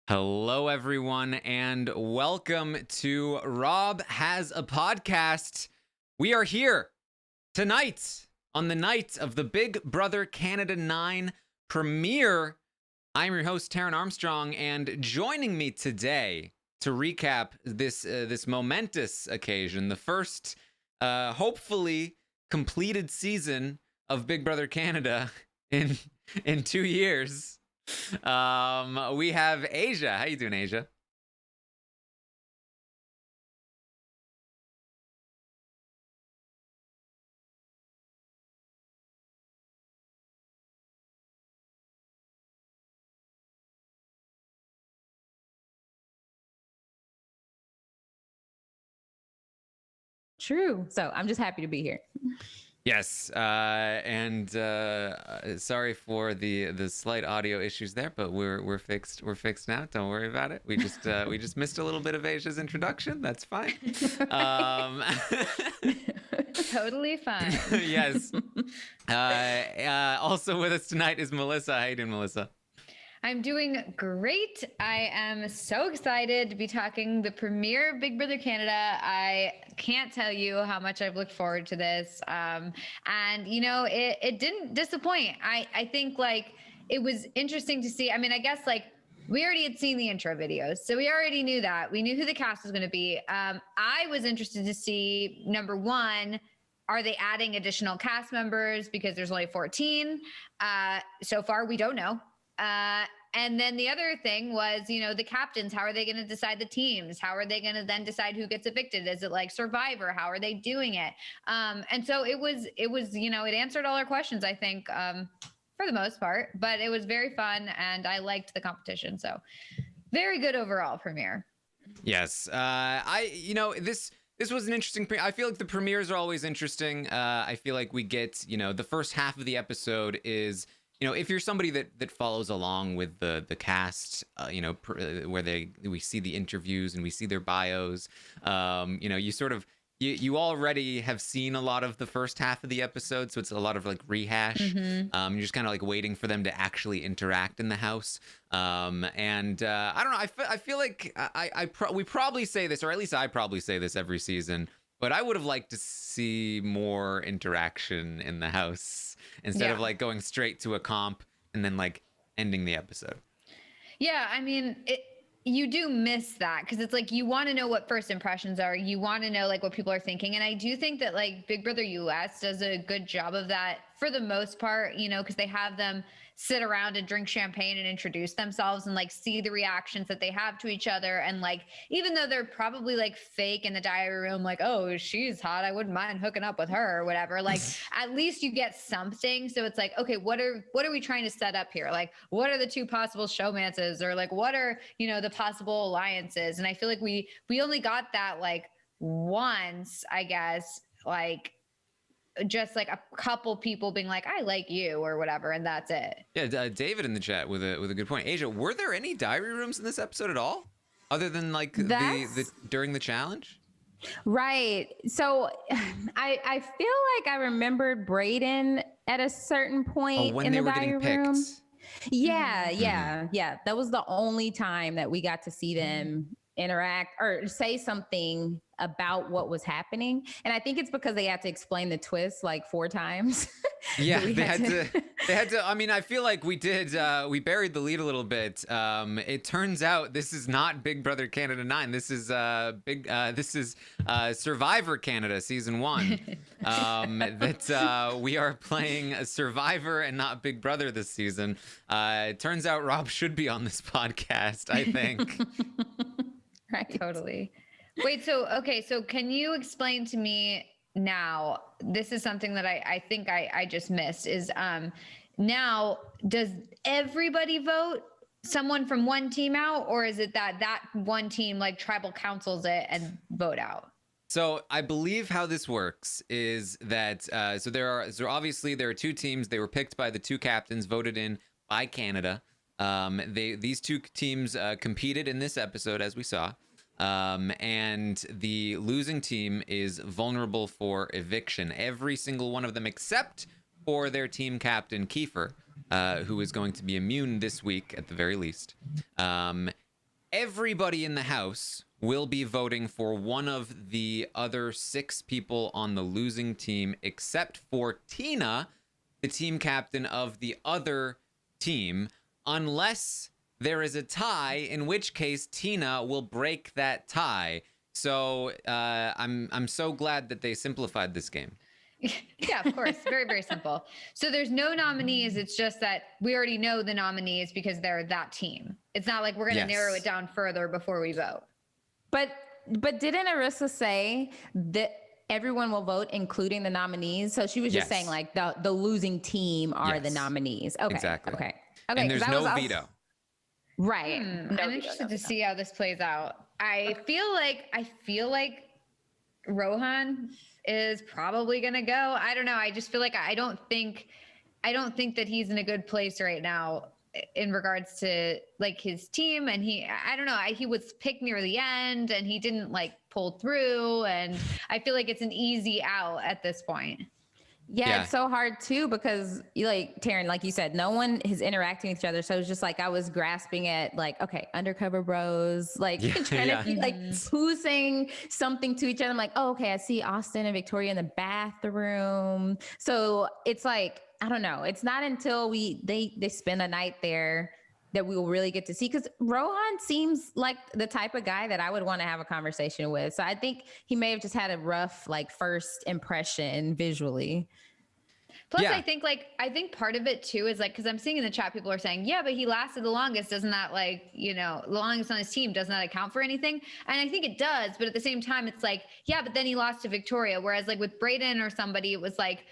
Hello, everyone, and welcome to Rob Has a Podcast. We are here tonight on the night of the Big Brother Canada 9 premiere. I'm your host, Taran Armstrong, and joining me today to recap this momentous occasion, the first, hopefully completed season of Big Brother Canada in 2 years. We have Aysha. How you doing, Aysha? True. So I'm just happy to be here. Yes, and sorry for the slight audio issues there, but we're fixed. We're fixed now. Don't worry about it. We just missed a little bit of Aysha's introduction. That's fine. Totally fine. Yes. Also with us tonight is Melissa. How you doing, Melissa? I'm doing great. I am so excited to be talking the premiere of Big Brother Canada. I can't tell you how much I've looked forward to this. And you know, it didn't disappoint. I think like it was interesting to see. I mean, I guess like we already had seen the intro videos, so we already knew that. We knew who the cast was going to be. I was interested to see, number one, are they adding additional cast members because there's only 14? So far, we don't know. And then the other thing was, you know, the captains, how are they going to decide the teams? How are they going to then decide who gets evicted? Is it like Survivor? How are they doing it? And so it was, you know, it answered all our questions, I think, for the most part, but it was very fun and I liked the competition. So very good overall premiere. Yes. This was an interesting I feel like the premieres are always interesting. I feel like we get, you know, the first half of the episode is, you know, if you're somebody that follows along with the cast, you know, where we see the interviews and we see their bios, you know, you sort of you already have seen a lot of the first half of the episode, so it's a lot of like rehash. You're just kind of like waiting for them to actually interact in the house. I don't know. I feel like we probably say this, or at least I probably say this every season, but I would have liked to see more interaction in the house instead of like going straight to a comp and then like ending the episode. Yeah, I mean, you do miss that because it's like you want to know what first impressions are. You want to know like what people are thinking. And I do think that like Big Brother US does a good job of that for the most part, you know, because they have them sit around and drink champagne and introduce themselves and like see the reactions that they have to each other. And like, even though they're probably like fake in the diary room, like, oh, she's hot, I wouldn't mind hooking up with her or whatever. Like, at least you get something. So it's like, okay, what are we trying to set up here? Like, what are the two possible showmances, or like, what are, you know, the possible alliances? And I feel like we only got that like once, I guess, like just like a couple people being like, I like you or whatever, and that's it. Yeah, David in the chat with a good point. Aysha, were there any diary rooms in this episode at all, other than like the during the challenge? Right. So I feel like I remembered Brayden at a certain point when in they the were diary getting room. picked. Yeah. That was the only time that we got to see them interact or say something about what was happening. And I think it's because they had to explain the twist like 4 times. Yeah, they had to. I mean, I feel like we buried the lead a little bit. It turns out this is not Big Brother Canada 9. This is Survivor Canada season 1. We are playing a Survivor and not Big Brother this season. It turns out Rob should be on this podcast, I think. Right. Totally. Wait, so can you explain to me now, this is something that I think I just missed, is now does everybody vote someone from one team out, or is it that one team like tribal councils it and vote out? So I believe how this works is that so obviously there are 2 teams. They were picked by the 2 captains, voted in by Canada. These 2 teams competed in this episode, as we saw. And the losing team is vulnerable for eviction. Every single one of them, except for their team captain, Kiefer, who is going to be immune this week at the very least. everybody in the house will be voting for one of the other 6 people on the losing team, except for Tina, the team captain of the other team, unless there is a tie, in which case Tina will break that tie. So I'm so glad that they simplified this game. Yeah, of course. Very, very simple. So there's no nominees. It's just that we already know the nominees because they're that team. It's not like we're going to narrow it down further before we vote. But didn't Arissa say that everyone will vote, including the nominees? So she was just saying like the losing team are the nominees. Okay. Exactly. Okay. And there's no veto. Right. I'm interested to see how this plays out. I feel like Rohan is probably going to go. I don't know. I just feel like I don't think that he's in a good place right now in regards to like his team. And I don't know. He was picked near the end and he didn't like pull through. And I feel like it's an easy out at this point. Yeah, it's so hard too because like Taran, like you said, no one is interacting with each other. So it's just like I was grasping at like, okay, undercover bros, like trying to see like who's saying something to each other. I'm like, oh, okay, I see Austin and Victoria in the bathroom. So it's like, I don't know. It's not until they spend a night there that we will really get to see, because Rohan seems like the type of guy that I would want to have a conversation with. So I think he may have just had a rough like first impression visually. Plus, I think part of it too is like, because I'm seeing in the chat, people are saying, yeah, but he lasted the longest. Doesn't that like, the longest on his team, doesn't that account for anything? And I think it does. But at the same time, it's like, yeah, but then he lost to Victoria. Whereas like with Brayden or somebody, it was like,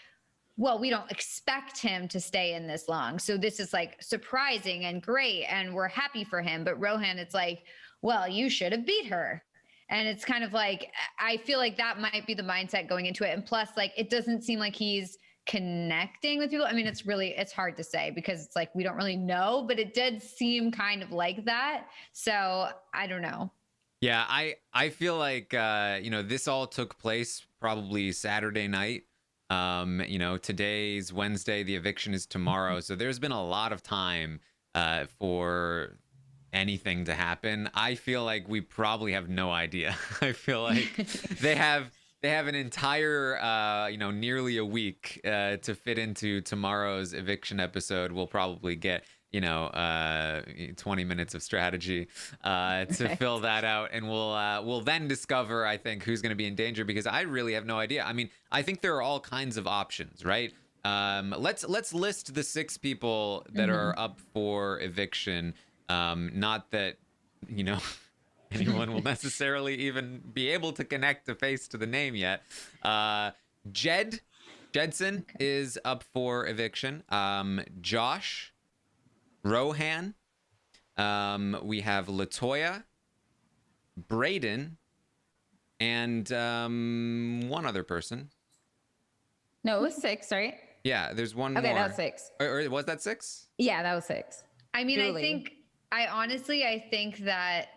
well, we don't expect him to stay in this long. So this is like surprising and great. And we're happy for him. But Rohan, it's like, well, you should have beat her. And it's kind of like, I feel like that might be the mindset going into it. And plus, like, it doesn't seem like he's connecting with people. I mean, it's hard to say because it's like, we don't really know, but it did seem kind of like that. So I don't know. Yeah, I feel like, this all took place probably Saturday night. Today's Wednesday, the eviction is tomorrow. So there's been a lot of time for anything to happen. I feel like we probably have no idea. I feel like they have an entire, nearly a week to fit into tomorrow's eviction episode. We'll probably get 20 minutes of strategy to fill that out, and we'll then discover, I think, who's going to be in danger, because I really have no idea. I mean, I think there are all kinds of options, right? Let's list the 6 people that are up for eviction. Not that anyone will necessarily even be able to connect a face to the name yet. Jedson is up for eviction. Josh, Rohan, we have Latoya, Brayden, and one other person. No, it was 6, right? Yeah, there's one more. Okay, that was 6. Or was that 6? Yeah, that was 6. I mean, Julie. I think that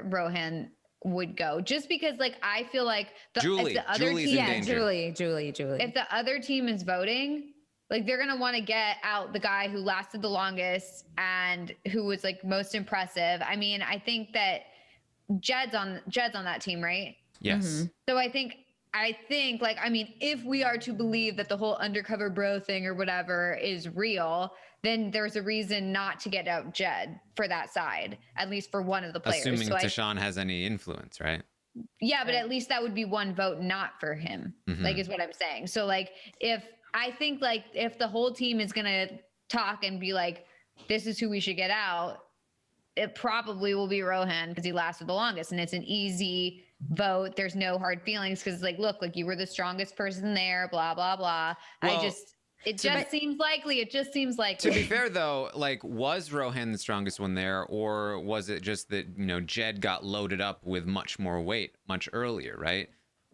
Rohan would go just because like I feel like if the other team, if the other team is voting, like they're gonna want to get out the guy who lasted the longest and who was like most impressive. I mean, I think that Jed's on that team, right? Yes. Mm-hmm. So I think like, I mean, if we are to believe that the whole undercover bro thing or whatever is real, then there's a reason not to get out Jed for that side, at least for one of the players. Assuming Tashawn has any influence, right? Yeah, but at least that would be one vote not for him, like is what I'm saying. So like, if the whole team is going to talk and be like, this is who we should get out, it probably will be Rohan because he lasted the longest and it's an easy vote. There's no hard feelings because like, look, like you were the strongest person there, blah, blah, blah. Well, it just seems likely. It just seems likely. To be fair, though, like, was Rohan the strongest one there, or was it just that, Jed got loaded up with much more weight much earlier, right?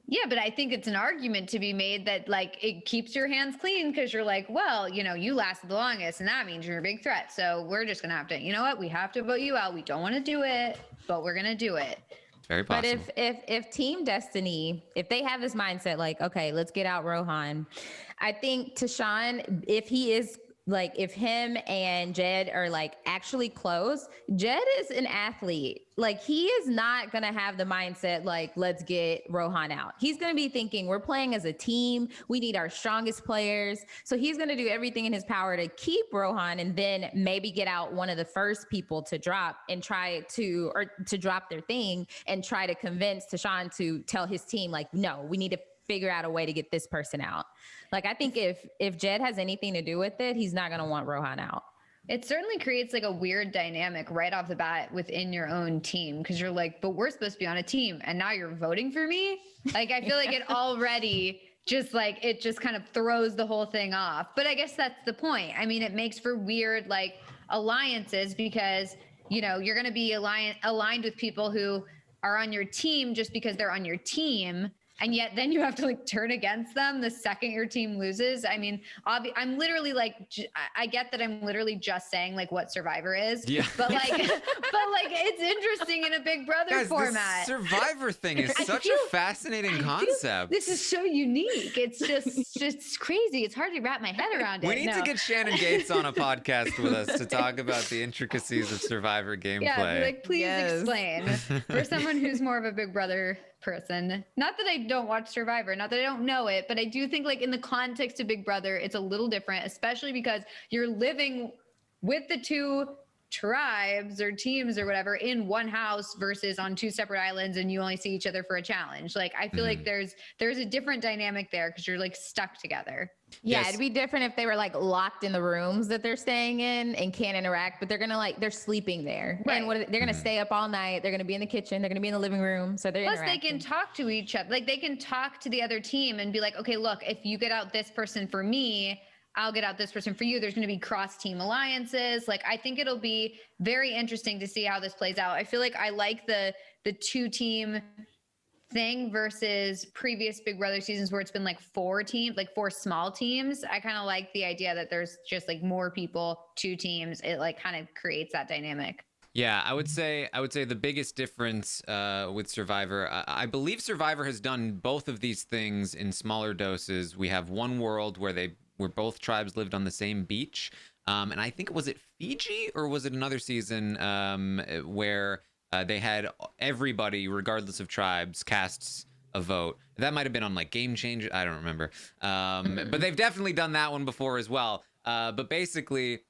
Yeah, but I think it's an argument to be made that, like, it keeps your hands clean because you're like, well, you lasted the longest, and that means you're a big threat. So we're just going to have to, you know what? We have to vote you out. We don't want to do it, but we're going to do it. Very possible. But if Team Destiny, if they have this mindset, like, okay, let's get out Rohan, I think Tashawn, if he is like if him and Jed are like actually close, Jed is an athlete. Like he is not going to have the mindset like, let's get Rohan out. He's going to be thinking we're playing as a team. We need our strongest players. So he's going to do everything in his power to keep Rohan and then maybe get out one of the first people to drop and try to, or to drop their thing and try to convince Tashawn to tell his team like, no, we need to figure out a way to get this person out. Like, I think if Jed has anything to do with it, he's not going to want Rohan out. It certainly creates like a weird dynamic right off the bat within your own team because you're like, but we're supposed to be on a team and now you're voting for me. Like, I feel like it already just like, it just kind of throws the whole thing off. But I guess that's the point. I mean, it makes for weird like alliances because, you know, you're going to be aligned with people who are on your team just because they're on your team. And yet then you have to like turn against them the second your team loses. I mean, I'm literally like, I get that I'm literally just saying like what Survivor is, yeah. but like it's interesting in a Big Brother Guys, format. This Survivor thing is such a fascinating concept. This is so unique. It's just crazy. It's hard to wrap my head around it. We need to get Shannon Gates on a podcast with us to talk about the intricacies of Survivor gameplay. Yeah, be like, please explain for someone who's more of a Big Brother person. Not that I don't watch Survivor, not that I don't know it, but I do think like in the context of Big Brother, it's a little different, especially because you're living with the two tribes or teams or whatever in one house versus on two separate islands and you only see each other for a challenge. Like I feel like there's a different dynamic there because you're like stuck together. Yeah, Yes. it'd be different if they were like locked in the rooms that they're staying in and can't interact, but they're gonna like they're sleeping there, Right. and they're gonna stay up all night. They're gonna be in the kitchen. They're gonna be in the living room. So they're Plus, they interacting. can talk to each other. Like they can talk to the other team and be like, okay, look, if you get out this person for me, I'll get out this person for you. There's going to be cross-team alliances. Like, I think it'll be very interesting to see how this plays out. I feel like I like the two-team thing versus previous Big Brother seasons where it's been like four small teams. I kind of like the idea that there's just like more people, two teams. It like kind of creates that dynamic. Yeah, I would say the biggest difference with Survivor, I believe Survivor has done both of these things in smaller doses. We have one world where both tribes lived on the same beach, and I think was it Fiji or was it another season where they had everybody, regardless of tribes, casts a vote. That might have been on like Game Changer. I don't remember, but they've definitely done that one before as well. But basically,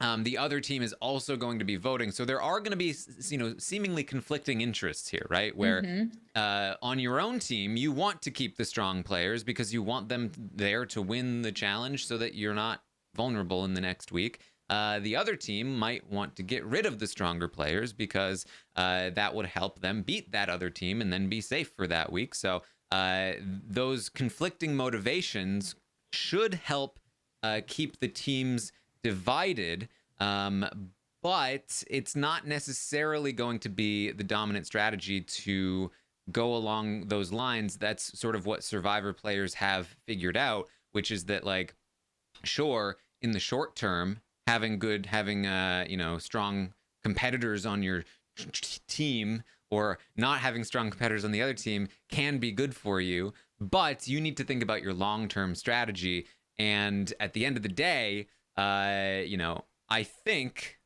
the other team is also going to be voting. So there are going to be, seemingly conflicting interests here, right? Where on your own team, you want to keep the strong players because you want them there to win the challenge so that you're not vulnerable in the next week. The other team might want to get rid of the stronger players because that would help them beat that other team and then be safe for that week. So those conflicting motivations should help keep the teams divided, but it's not necessarily going to be the dominant strategy to go along those lines. That's sort of what Survivor players have figured out, which is that, like, sure, in the short term, having strong competitors on your team or not having strong competitors on the other team can be good for you, but you need to think about your long-term strategy. And at the end of the day, I think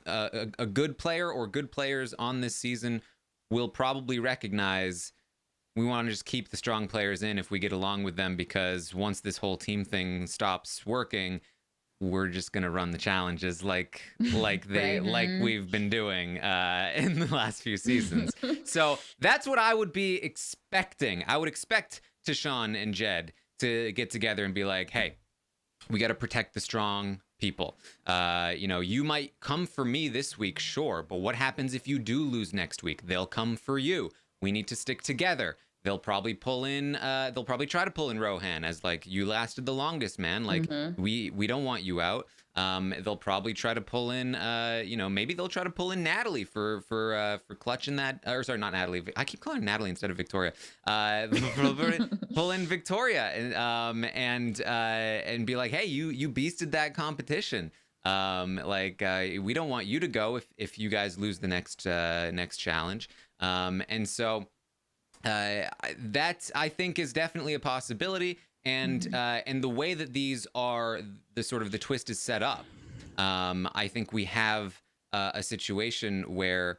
a good player or good players on this season will probably recognize we want to just keep the strong players in if we get along with them, because once this whole team thing stops working, we're just going to run the challenges like we've been doing in the last few seasons. So that's what I would be expecting. I would expect Tashawn and Jed to get together and be like, hey, we got to protect the strong people. You might come for me this week, sure, but what happens if you do lose next week? They'll come for you. We need to stick together. They'll probably try to pull in Rohan as like, you lasted the longest, man. Like we don't want you out. They'll probably try to pull in, maybe they'll try to pull in Natalie for clutching that, or sorry, not Natalie. I keep calling her Natalie instead of Victoria. Pull in Victoria and be like, hey, you beasted that competition. We don't want you to go if you guys lose the next challenge. And so that I think is definitely a possibility. and the way that these are the sort of the twist is set up, I think we have a situation where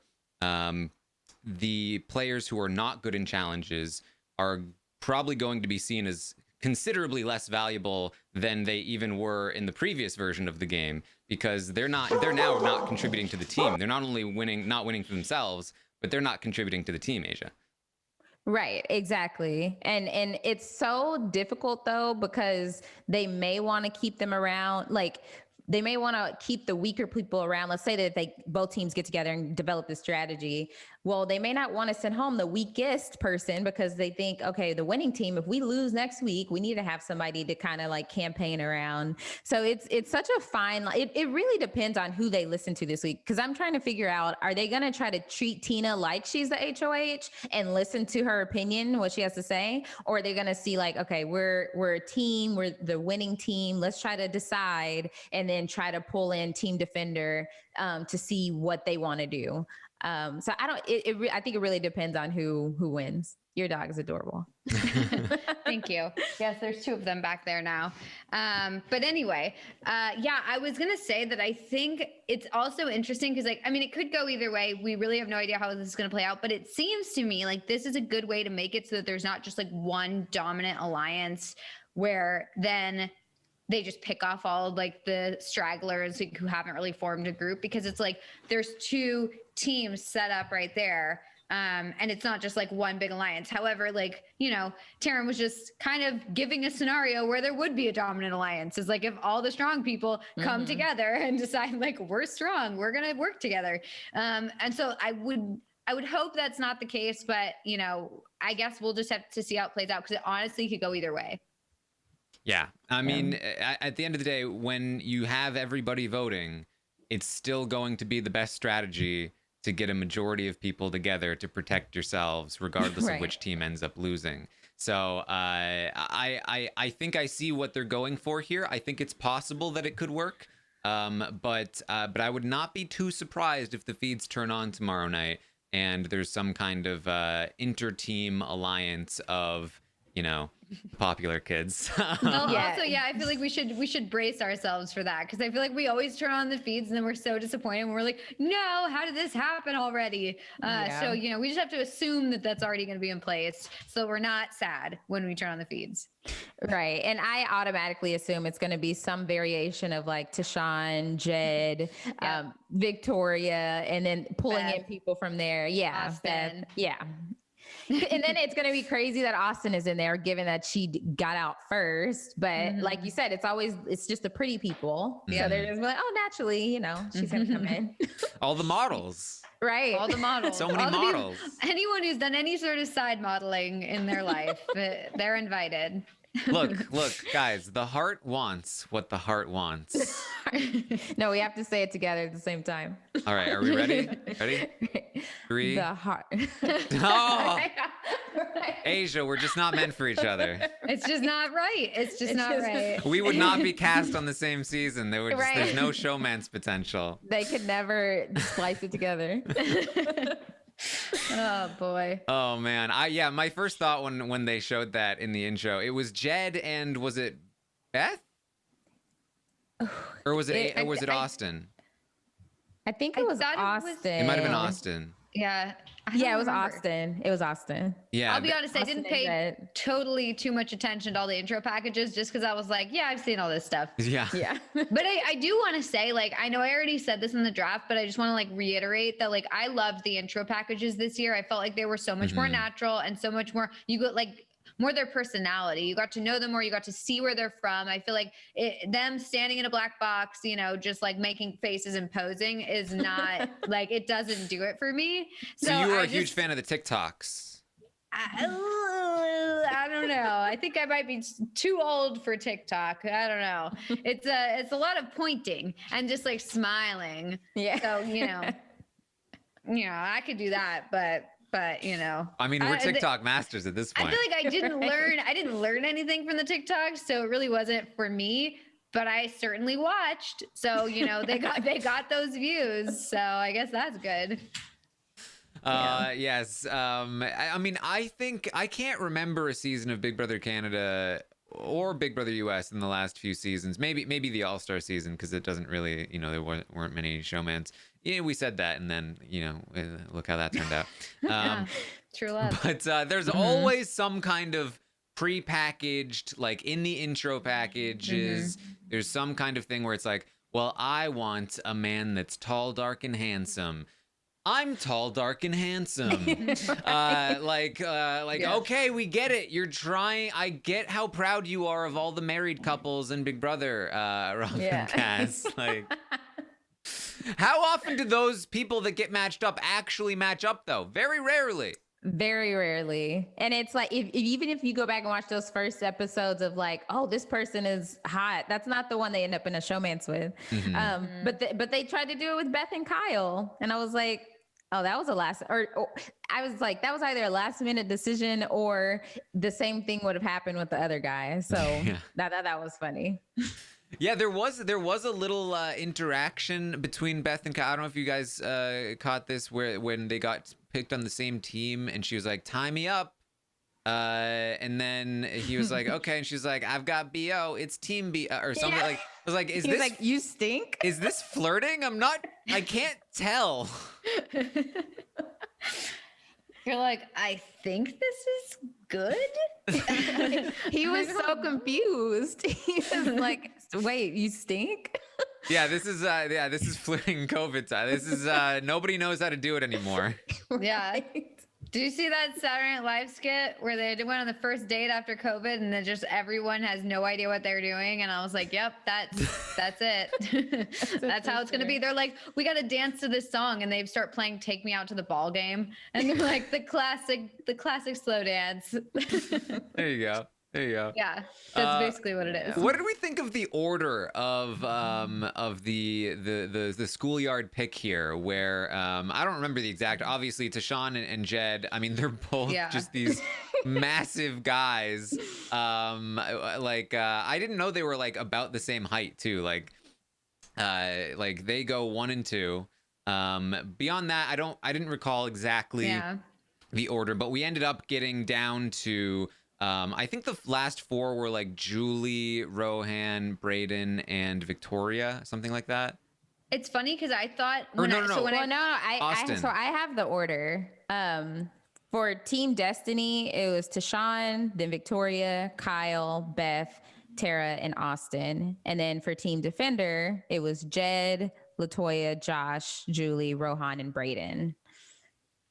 the players who are not good in challenges are probably going to be seen as considerably less valuable than they even were in the previous version of the game, because they're now not contributing to the team. They're not only not winning for themselves, but they're not contributing to the team, Asia. Right, exactly. And it's so difficult though, because they may want to keep them around. Like, they may want to keep the weaker people around. Let's say that both teams get together and develop this strategy. Well, they may not want to send home the weakest person because they think, okay, the winning team, if we lose next week, we need to have somebody to kind of like campaign around. So it's such a fine, it really depends on who they listen to this week. Cause I'm trying to figure out, are they going to try to treat Tina like she's the HOH and listen to her opinion, what she has to say? Or are they going to see like, okay, we're a team, we're the winning team. Let's try to decide and then try to pull in Team Defender to see what they want to do. So I think it really depends on who wins. Your dog is adorable. Thank you. Yes, there's two of them back there now. But anyway, yeah, I was going to say that I think it's also interesting because, like, I mean, it could go either way. We really have no idea how this is going to play out, but it seems to me like this is a good way to make it so that there's not just like one dominant alliance where then they just pick off all of like the stragglers who haven't really formed a group, because it's like there's two teams set up right there. And it's not just like one big alliance. However, like, you know, Taran was just kind of giving a scenario where there would be a dominant alliance. It's like if all the strong people come together and decide like, we're strong, we're going to work together. And so I would hope that's not the case, but you know, I guess we'll just have to see how it plays out, because it honestly could go either way. Yeah. I mean, at the end of the day, when you have everybody voting, it's still going to be the best strategy to get a majority of people together to protect yourselves, regardless of which team ends up losing. So I think I see what they're going for here. I think it's possible that it could work. But I would not be too surprised if the feeds turn on tomorrow night and there's some kind of inter-team alliance of, you know, popular kids. Well, also, yeah, I feel like we should brace ourselves for that, because I feel like we always turn on the feeds and then we're so disappointed when we're like, no, how did this happen already? So, you know, we just have to assume that that's already going to be in place, so we're not sad when we turn on the feeds. Right. And I automatically assume it's going to be some variation of like Tashawn, Jed, Victoria, and then pulling in people from there. Yeah. Austin. Yeah. And then it's going to be crazy that Austin is in there, given that she got out first. But like you said, it's just the pretty people. So they're just like, oh, naturally, you know, she's going to come in. All the models. Right. All the models. So many models. Anyone who's done any sort of side modeling in their life, they're invited. Look, guys, the heart wants what the heart wants. No, we have to say it together at the same time. All right, are we ready? Ready? 3. The heart. Oh, Asia, we're just not meant for each other. It's just not right. It's just not right. We would not be cast on the same season. There's no showman's potential. They could never splice it together. Oh boy. Oh man. My first thought when they showed that in the intro, it was Jed and was it Beth? Or was it Austin? I think it was Austin. It might have been Austin. Yeah. Yeah, it was Austin. It was Austin. Yeah. I'll be honest, I didn't pay totally too much attention to all the intro packages, just because I was like, yeah, I've seen all this stuff. Yeah. But I do want to say, like, I know I already said this in the draft, but I just want to like reiterate that, like, I loved the intro packages this year. I felt like they were so much more natural and so much more, you got like more their personality. You got to know them more. You got to see where they're from. I feel like them standing in a black box, you know, just like making faces and posing is not like, it doesn't do it for me. So you were a huge fan of the TikToks. I don't know. I think I might be too old for TikTok. I don't know. It's a lot of pointing and just like smiling. Yeah. So, you know, I could do that, but you know, I mean, we're TikTok masters at this point. I feel like I didn't learn anything from the TikToks, so it really wasn't for me, but I certainly watched. So, you know, they got those views. So I guess that's good. Yes. I mean, I think I can't remember a season of Big Brother Canada or Big Brother US in the last few seasons. Maybe the All-Star season, because it doesn't really, there weren't many showmans. Yeah, we said that, and then look how that turned out. Yeah, true love. But there's always some kind of pre-packaged, like in the intro packages, there's some kind of thing where it's like, well, I want a man that's tall, dark, and handsome. I'm tall, dark, and handsome. Okay, we get it. You're trying. I get how proud you are of all the married couples in Big Brother around the cast. Like, how often do those people that get matched up actually match up, though? Very rarely. Very rarely. And it's like, even if you go back and watch those first episodes of like, oh, this person is hot, that's not the one they end up in a showmance with. But they tried to do it with Beth and Kyle. And I was like, oh, that was I was like, that was either a last minute decision or the same thing would have happened with the other guy. So that was funny. Yeah, there was a little interaction between Beth and Kyle. I don't know if you guys caught this, when they got picked on the same team, and she was like, "Tie me up," and then he was like, "Okay," and she's like, "I've got BO. It's Team BO," or something. Like, I was like, "Is He's this like, you stink?" Is this flirting? I can't tell. You're like, I think this is good. He was so confused. He was like, wait, you stink? Yeah, this is flirting COVID time. This is nobody knows how to do it anymore. Yeah. Did you see that Saturday Night Live skit where they went on the first date after COVID and then just everyone has no idea what they're doing? And I was like, yep, that's it. That's how it's going to be. They're like, we got to dance to this song. And they start playing Take Me Out to the Ball Game. And they're like, the classic slow dance. There you go. Yeah, that's basically what it is. What did we think of the order of the schoolyard pick here? Where I don't remember the exact. Obviously, Tashawn and Jed. I mean, they're both just these massive guys. I didn't know they were like about the same height too. Like they go 1 and 2. Beyond that, I didn't recall exactly the order, but we ended up getting down to. I think the last 4 were like Julie, Rohan, Braden, and Victoria, something like that. It's funny because I thought I have the order. For Team Destiny, it was Tashawn, then Victoria, Kyle, Beth, Tara, and Austin. And then for Team Defender, it was Jed, Latoya, Josh, Julie, Rohan, and Braden.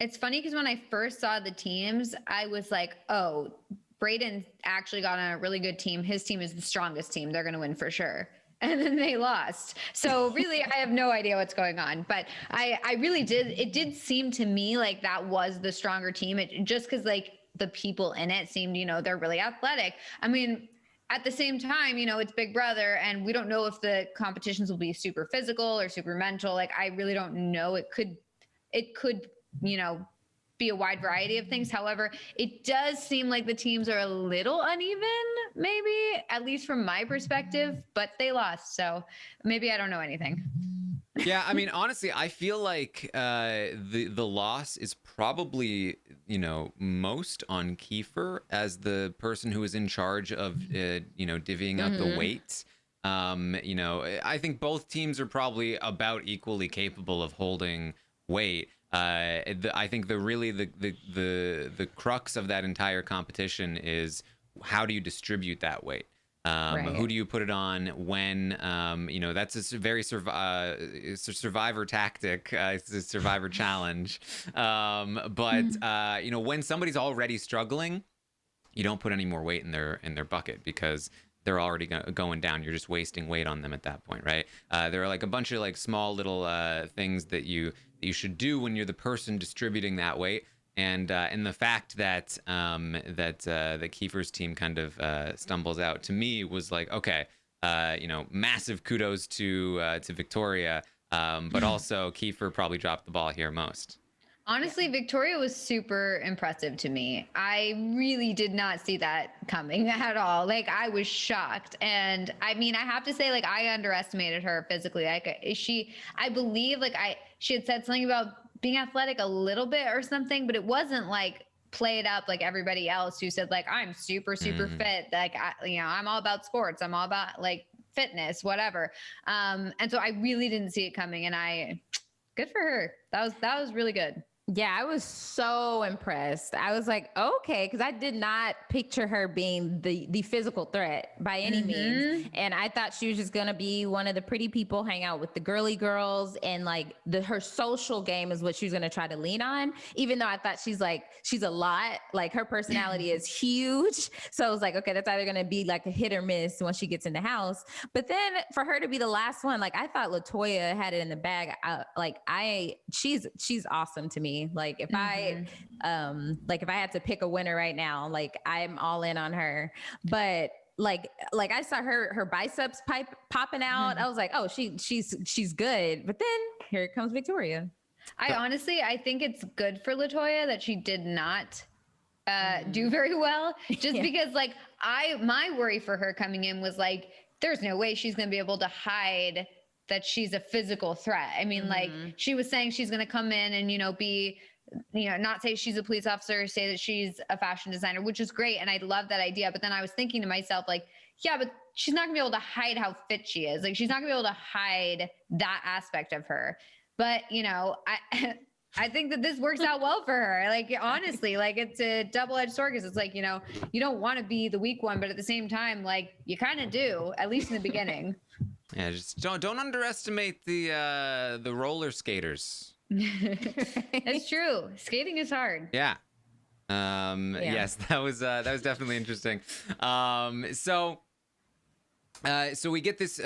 It's funny because when I first saw the teams, I was like, oh, Braden actually got on a really good team. His team is the strongest team. They're going to win for sure. And then they lost. So really, I have no idea what's going on. But I really did. It did seem to me like that was the stronger team. Just because like the people in it seemed, they're really athletic. I mean, at the same time, it's Big Brother and we don't know if the competitions will be super physical or super mental. Like, I really don't know. It could, be a wide variety of things. However, it does seem like the teams are a little uneven, maybe, at least from my perspective, but they lost. So maybe I don't know anything. Yeah, I mean, honestly, I feel like the loss is probably, most on Kiefer as the person who is in charge of, divvying up the weight. I think both teams are probably about equally capable of holding weight. I think the crux of that entire competition is how do you distribute that weight? Who do you put it on when? That's a very it's a survivor tactic. It's a survivor challenge. When somebody's already struggling, you don't put any more weight in their bucket because they're already going down. You're just wasting weight on them at that point, right? There are like a bunch of like small little things that you should do when you're the person distributing that weight. And the fact that the Kiefer's team kind of stumbles out to me was like, okay, massive kudos to Victoria, but also Kiefer probably dropped the ball here most. Honestly, Victoria was super impressive to me. I really did not see that coming at all. Like, I was shocked. And I mean, I have to say, like, I underestimated her physically. Like, I believe, like, she had said something about being athletic a little bit or something, but it wasn't like play it up like everybody else who said like, I'm super fit. Like, I'm all about sports. I'm all about like fitness, whatever. And so I really didn't see it coming, and good for her. That was really good. Yeah, I was so impressed. I was like, okay, because I did not picture her being the physical threat by any means. And I thought she was just gonna be one of the pretty people, hang out with the girly girls, and like her social game is what she was gonna try to lean on. Even though I thought she's a lot, like her personality is huge. So I was like, okay, that's either gonna be like a hit or miss once she gets in the house. But then for her to be the last one, like I thought LaToya had it in the bag. She's awesome to me. Like if I had to pick a winner right now, like I'm all in on her. But like I saw her biceps popping out. I was like, oh, she's good. But then here comes Victoria. I think it's good for LaToya that she did not do very well, just because like my worry for her coming in was like, there's no way she's going to be able to hide that she's a physical threat. I mean, like she was saying she's going to come in and, be, not say she's a police officer, say that she's a fashion designer, which is great. And I love that idea. But then I was thinking to myself, like, yeah, but she's not gonna be able to hide how fit she is. Like, she's not gonna be able to hide that aspect of her. But, I think that this works out well for her. Like, honestly, like it's a double-edged sword, because it's like, you don't want to be the weak one, but at the same time, like you kind of do, at least in the beginning. Yeah, just don't underestimate the roller skaters. It's true. Skating is hard. Yeah. Yes, that was definitely interesting. So we get this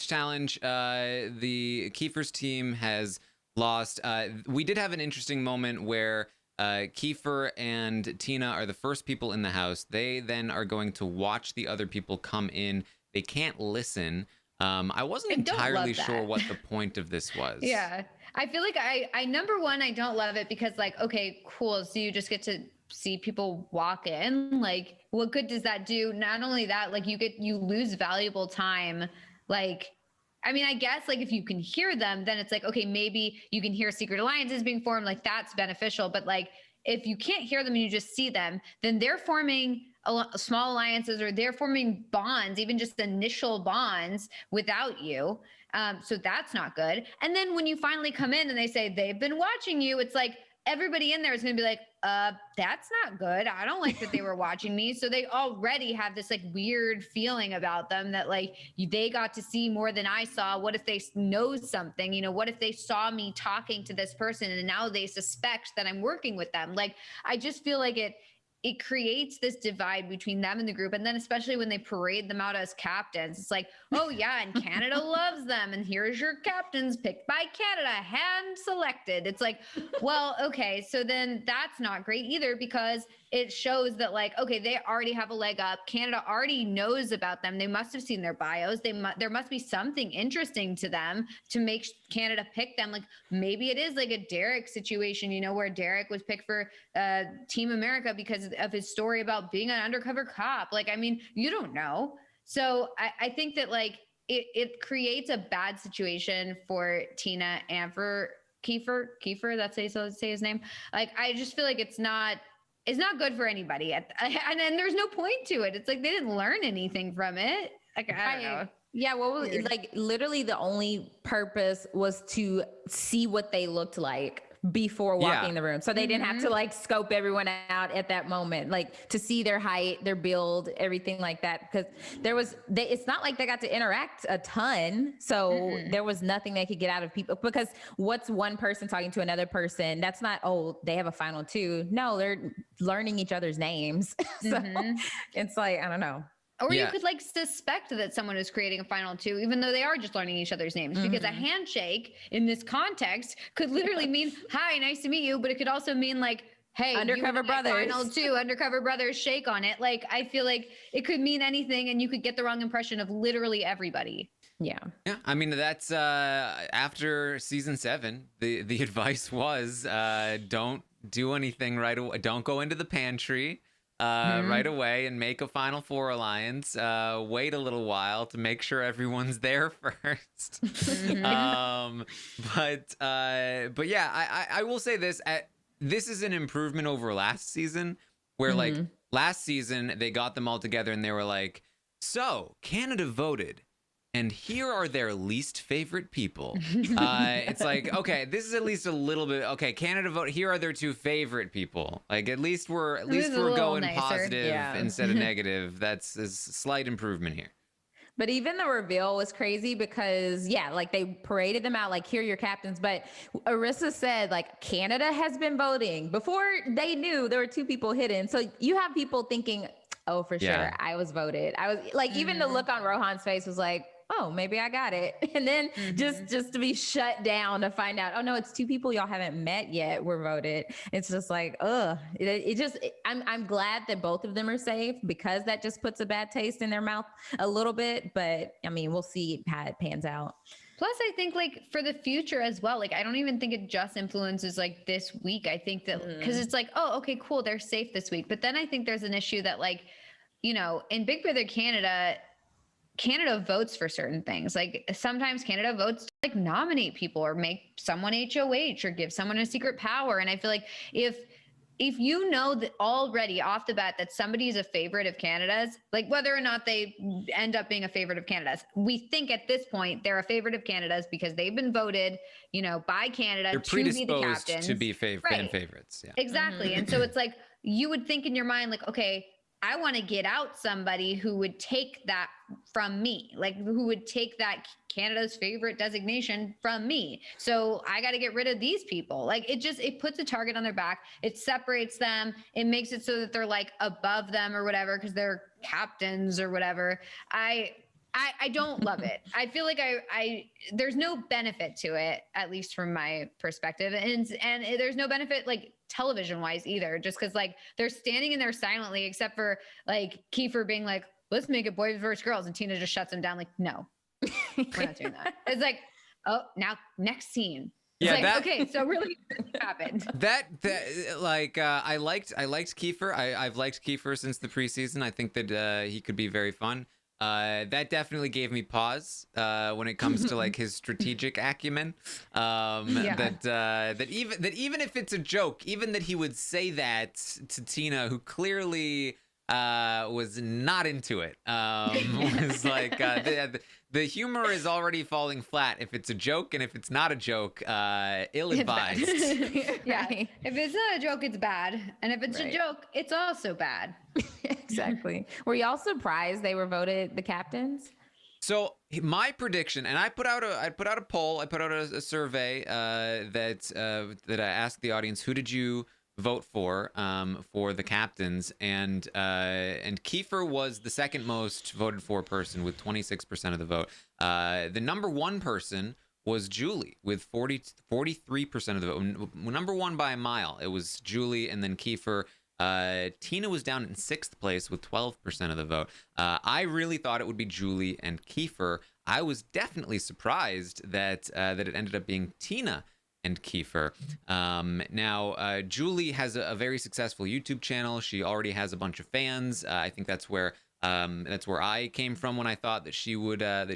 challenge. The Kiefer's team has lost. We did have an interesting moment where Kiefer and Tina are the first people in the house. They then are going to watch the other people come in. They can't listen. I wasn't entirely sure what the point of this was. Yeah. I feel like I number one, I don't love it because like, okay, cool. So you just get to see people walk in. Like, what good does that do? Not only that, like you lose valuable time. Like, I mean, I guess like if you can hear them, then it's like, okay, maybe you can hear secret alliances being formed. Like that's beneficial. But like, if you can't hear them and you just see them, then they're forming small alliances, or they're forming bonds, even just initial bonds without you. So that's not good. And then when you finally come in and they say they've been watching you, it's like everybody in there is going to be like, that's not good. I don't like that they were watching me. So they already have this like weird feeling about them that like they got to see more than I saw. What if they know something? What if they saw me talking to this person and now they suspect that I'm working with them? Like, I just feel like it creates this divide between them and the group. And then especially when they parade them out as captains, it's like, oh yeah, and Canada loves them. And here's your captains picked by Canada, hand selected. It's like, well, okay. So then that's not great either, because it shows that like, okay, they already have a leg up. Canada already knows about them. They must have seen their bios. There must be something interesting to them to make Canada pick them. Like maybe it is like a Derek situation, where Derek was picked for Team America because of his story about being an undercover cop. Like, I mean, you don't know. So I think that like it creates a bad situation for Tina and for Kiefer, that's how you say his name. Like, I just feel like it's not good for anybody. And then there's no point to it. It's like they didn't learn anything from it. Like, I don't know. Yeah, what was like literally the only purpose was to see what they looked like before walking the room. So they didn't have to like scope everyone out at that moment, like to see their height, their build, everything like that. Because it's not like they got to interact a ton. So there was nothing they could get out of people, because what's one person talking to another person? That's not, they have a final two. No, they're learning each other's names. So it's like, I don't know. Or you could like suspect that someone is creating a final two, even though they are just learning each other's names, because a handshake in this context could literally mean, hi, nice to meet you. But it could also mean like, hey, undercover brothers, final two, undercover brothers, shake on it. Like, I feel like it could mean anything, and you could get the wrong impression of literally everybody. Yeah. I mean, that's after season 7, the advice was don't do anything right away. Don't go into the pantry right away and make a Final Four alliance. Wait a little while to make sure everyone's there first. But yeah, I will say this. this is an improvement over last season, where like last season they got them all together and they were like, so Canada voted, and here are their least favorite people. It's like, okay, this is at least a little bit okay. Canada vote. Here are their 2 favorite people. Like at least we're going nicer. positive instead of negative. That's a slight improvement here. But even the reveal was crazy because, like they paraded them out, like, here are your captains. But Arissa said, like, Canada has been voting. Before they knew there were 2 people hidden. So you have people thinking, oh, for sure, I was voted. I was like, even the look on Rohan's face was like, oh, maybe I got it. And then just to be shut down to find out, oh no, it's 2 people y'all haven't met yet were voted. It's just like, I'm glad that both of them are safe, because that just puts a bad taste in their mouth a little bit. But I mean, we'll see how it pans out. Plus, I think like for the future as well, like I don't even think it just influences like this week. I think that because it's like, oh, okay, cool, they're safe this week. But then I think there's an issue that like, you know, in Big Brother Canada votes for certain things. Like sometimes Canada votes to like nominate people or make someone HOH or give someone a secret power. And I feel like if you know that already off the bat that somebody is a favorite of Canada's, like whether or not they end up being a favorite of Canada's, we think at this point they're a favorite of Canada's because they've been voted, you know, by Canada They're to be the predisposed captains. to be fan favorites. Yeah. Exactly. And so it's like, you would think in your mind, like, okay, I want to get out somebody who would take that from me, like who would take that Canada's favorite designation from me. So I got to get rid of these people. Like it puts a target on their back. It separates them. It makes it so that they're like above them or whatever, because they're captains or whatever. I don't love it. I feel like there's no benefit to it, at least from my perspective. And there's no benefit like television wise either, just because like they're standing in there silently, except for like Kiefer being like, let's make it boys versus girls. And Tina just shuts him down. Like, no, we're not doing that. It's like, oh, now next scene. It's like, okay, so really this happened. That like I liked Kiefer. I've liked Kiefer since the preseason. I think that he could be very fun. That definitely gave me pause when it comes to like his strategic acumen. That even if it's a joke, even that he would say that to Tina, who clearly was not into it. Was like the humor is already falling flat if it's a joke, and if it's not a joke, ill-advised. Yeah, if it's not a joke, it's bad, and if it's a joke, it's also bad. Exactly. Were y'all surprised they were voted the captains? So my prediction, and I put out a poll, I put out a survey that I asked the audience, who did you vote for the captains, and Kiefer was the second most voted for person with 26% of the vote. The number 1 person was Julie with 43% of the vote. Number 1 by a mile. It was Julie, and then Kiefer. Tina was down in 6th place with 12% of the vote. I really thought it would be Julie and Kiefer. I was definitely surprised that it ended up being Tina and Kiefer. Now, Julie has a very successful YouTube channel. She already has a bunch of fans. I think that's where I came from when I thought that she would have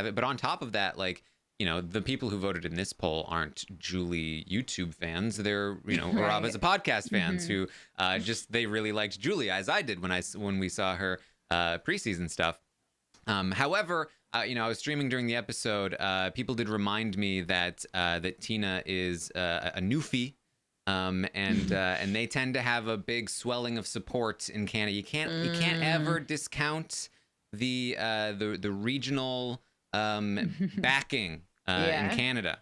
it. But on top of that, like, you know, the people who voted in this poll aren't Julie YouTube fans. They're, you know, Rob as a podcast fans who they really liked Julie, as I did when we saw her preseason stuff. However, you know, I was streaming during the episode. People did remind me that Tina is a newfie, and they tend to have a big swelling of support in Canada. You can't ever discount the regional backing in Canada.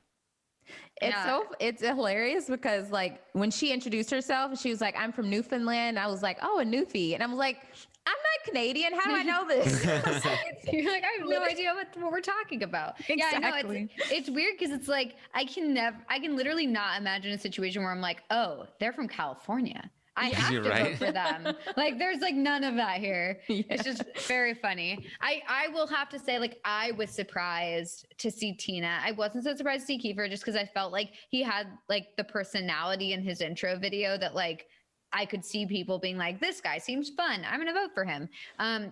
It's hilarious because like when she introduced herself, she was like, I'm from Newfoundland. I was like, oh, a Newfie. And I'm like, I'm not Canadian. How do I know this? You're like, I have no idea what we're talking about. Exactly. Yeah, no, it's weird because it's like I can literally not imagine a situation where I'm like, oh, they're from California. I have to vote for them. Like, there's like none of that here. Yeah. It's just very funny. I will have to say, like, I was surprised to see Tina. I wasn't so surprised to see Kiefer just because I felt like he had like the personality in his intro video that like I could see people being like, this guy seems fun. I'm going to vote for him.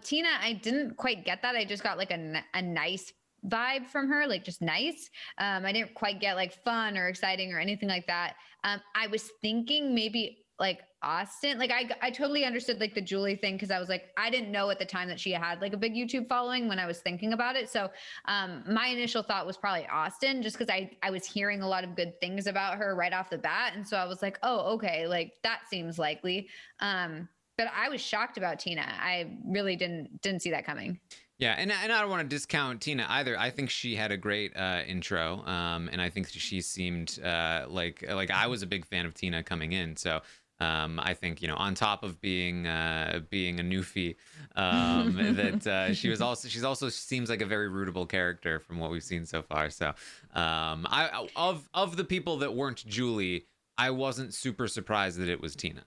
Tina, I didn't quite get that. I just got like a nice vibe from her, like just nice. I didn't quite get like fun or exciting or anything like that. I was thinking maybe like Austin. Like I totally understood like the Julie thing, because I was like, I didn't know at the time that she had like a big YouTube following when I was thinking about it. So my initial thought was probably Austin, just because I was hearing a lot of good things about her right off the bat. And so I was like, oh, okay, like that seems likely. But I was shocked about Tina. I really didn't see that coming. Yeah, and I don't want to discount Tina either. I think she had a great intro, and I think she seemed like I was a big fan of Tina coming in. So I think, you know, on top of being a newfie, that she's also seems like a very rootable character from what we've seen so far. So of the people that weren't Julie, I wasn't super surprised that it was Tina.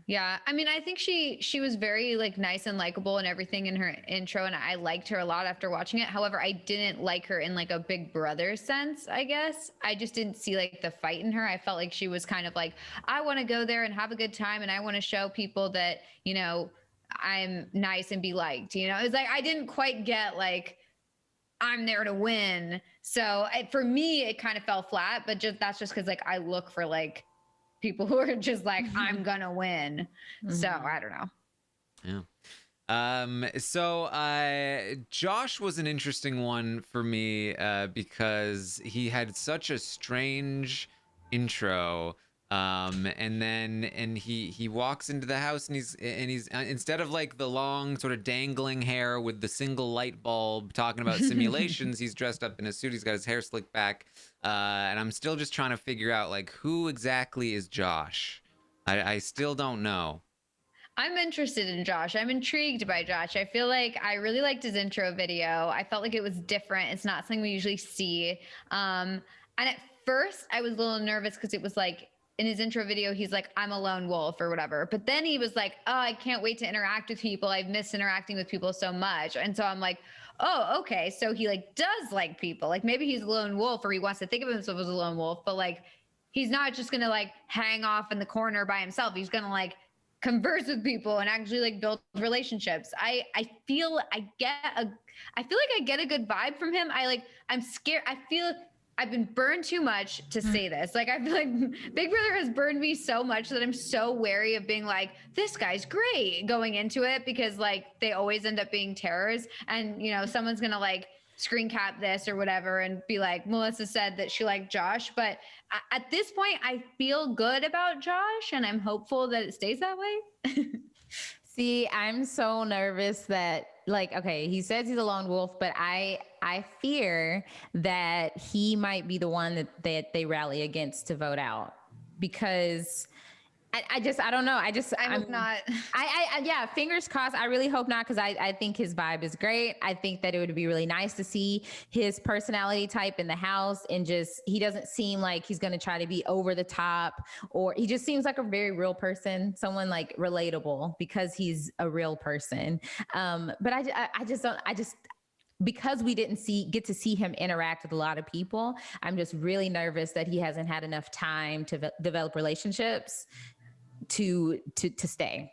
Yeah. I mean, I think she was very like nice and likable and everything in her intro, and I liked her a lot after watching it. However, I didn't like her in like a big brother sense, I guess. I just didn't see like the fight in her. I felt like she was kind of like, I want to go there and have a good time, and I want to show people that, you know, I'm nice and be liked. You know, it's like I didn't quite get like, I'm there to win. So for me, it kind of fell flat, but that's just because like I look for like people who are just like, I'm gonna win. So I don't know. Yeah. So Josh was an interesting one for me because he had such a strange intro. And he walks into the house, and he's instead of like the long sort of dangling hair with the single light bulb talking about simulations, he's dressed up in a suit. He's got his hair slicked back. And I'm still just trying to figure out like who exactly is Josh. I still don't know. I'm interested in Josh. I'm intrigued by Josh. I feel like I really liked his intro video. I felt like it was different. It's not something we usually see. And at first I was a little nervous because it was like, in his intro video, he's like, I'm a lone wolf or whatever. But then he was like, oh, I can't wait to interact with people. I've missed interacting with people so much. And so I'm like, oh, okay. So he like does like people. Like maybe he's a lone wolf, or he wants to think of himself as a lone wolf, but like, he's not just going to like hang off in the corner by himself. He's going to like converse with people and actually like build relationships. I feel like I get a good vibe from him. I'm scared. I feel I've been burned too much to say this. Like, I feel like Big Brother has burned me so much that I'm so wary of being like, this guy's great going into it, because like they always end up being terrors. And, you know, someone's going to like screen cap this or whatever and be like, Melissa said that she liked Josh. But at this point, I feel good about Josh, and I'm hopeful that it stays that way. See, I'm so nervous that, like, okay, he says he's a lone wolf, but I fear that he might be the one that they rally against to vote out, because I don't know. I hope not. Yeah, fingers crossed. I really hope not, because I think his vibe is great. I think that it would be really nice to see his personality type in the house, and just, he doesn't seem like he's going to try to be over the top, or he just seems like a very real person, someone like relatable, because he's a real person. But I just because we didn't get to see him interact with a lot of people, I'm just really nervous that he hasn't had enough time to develop relationships to stay.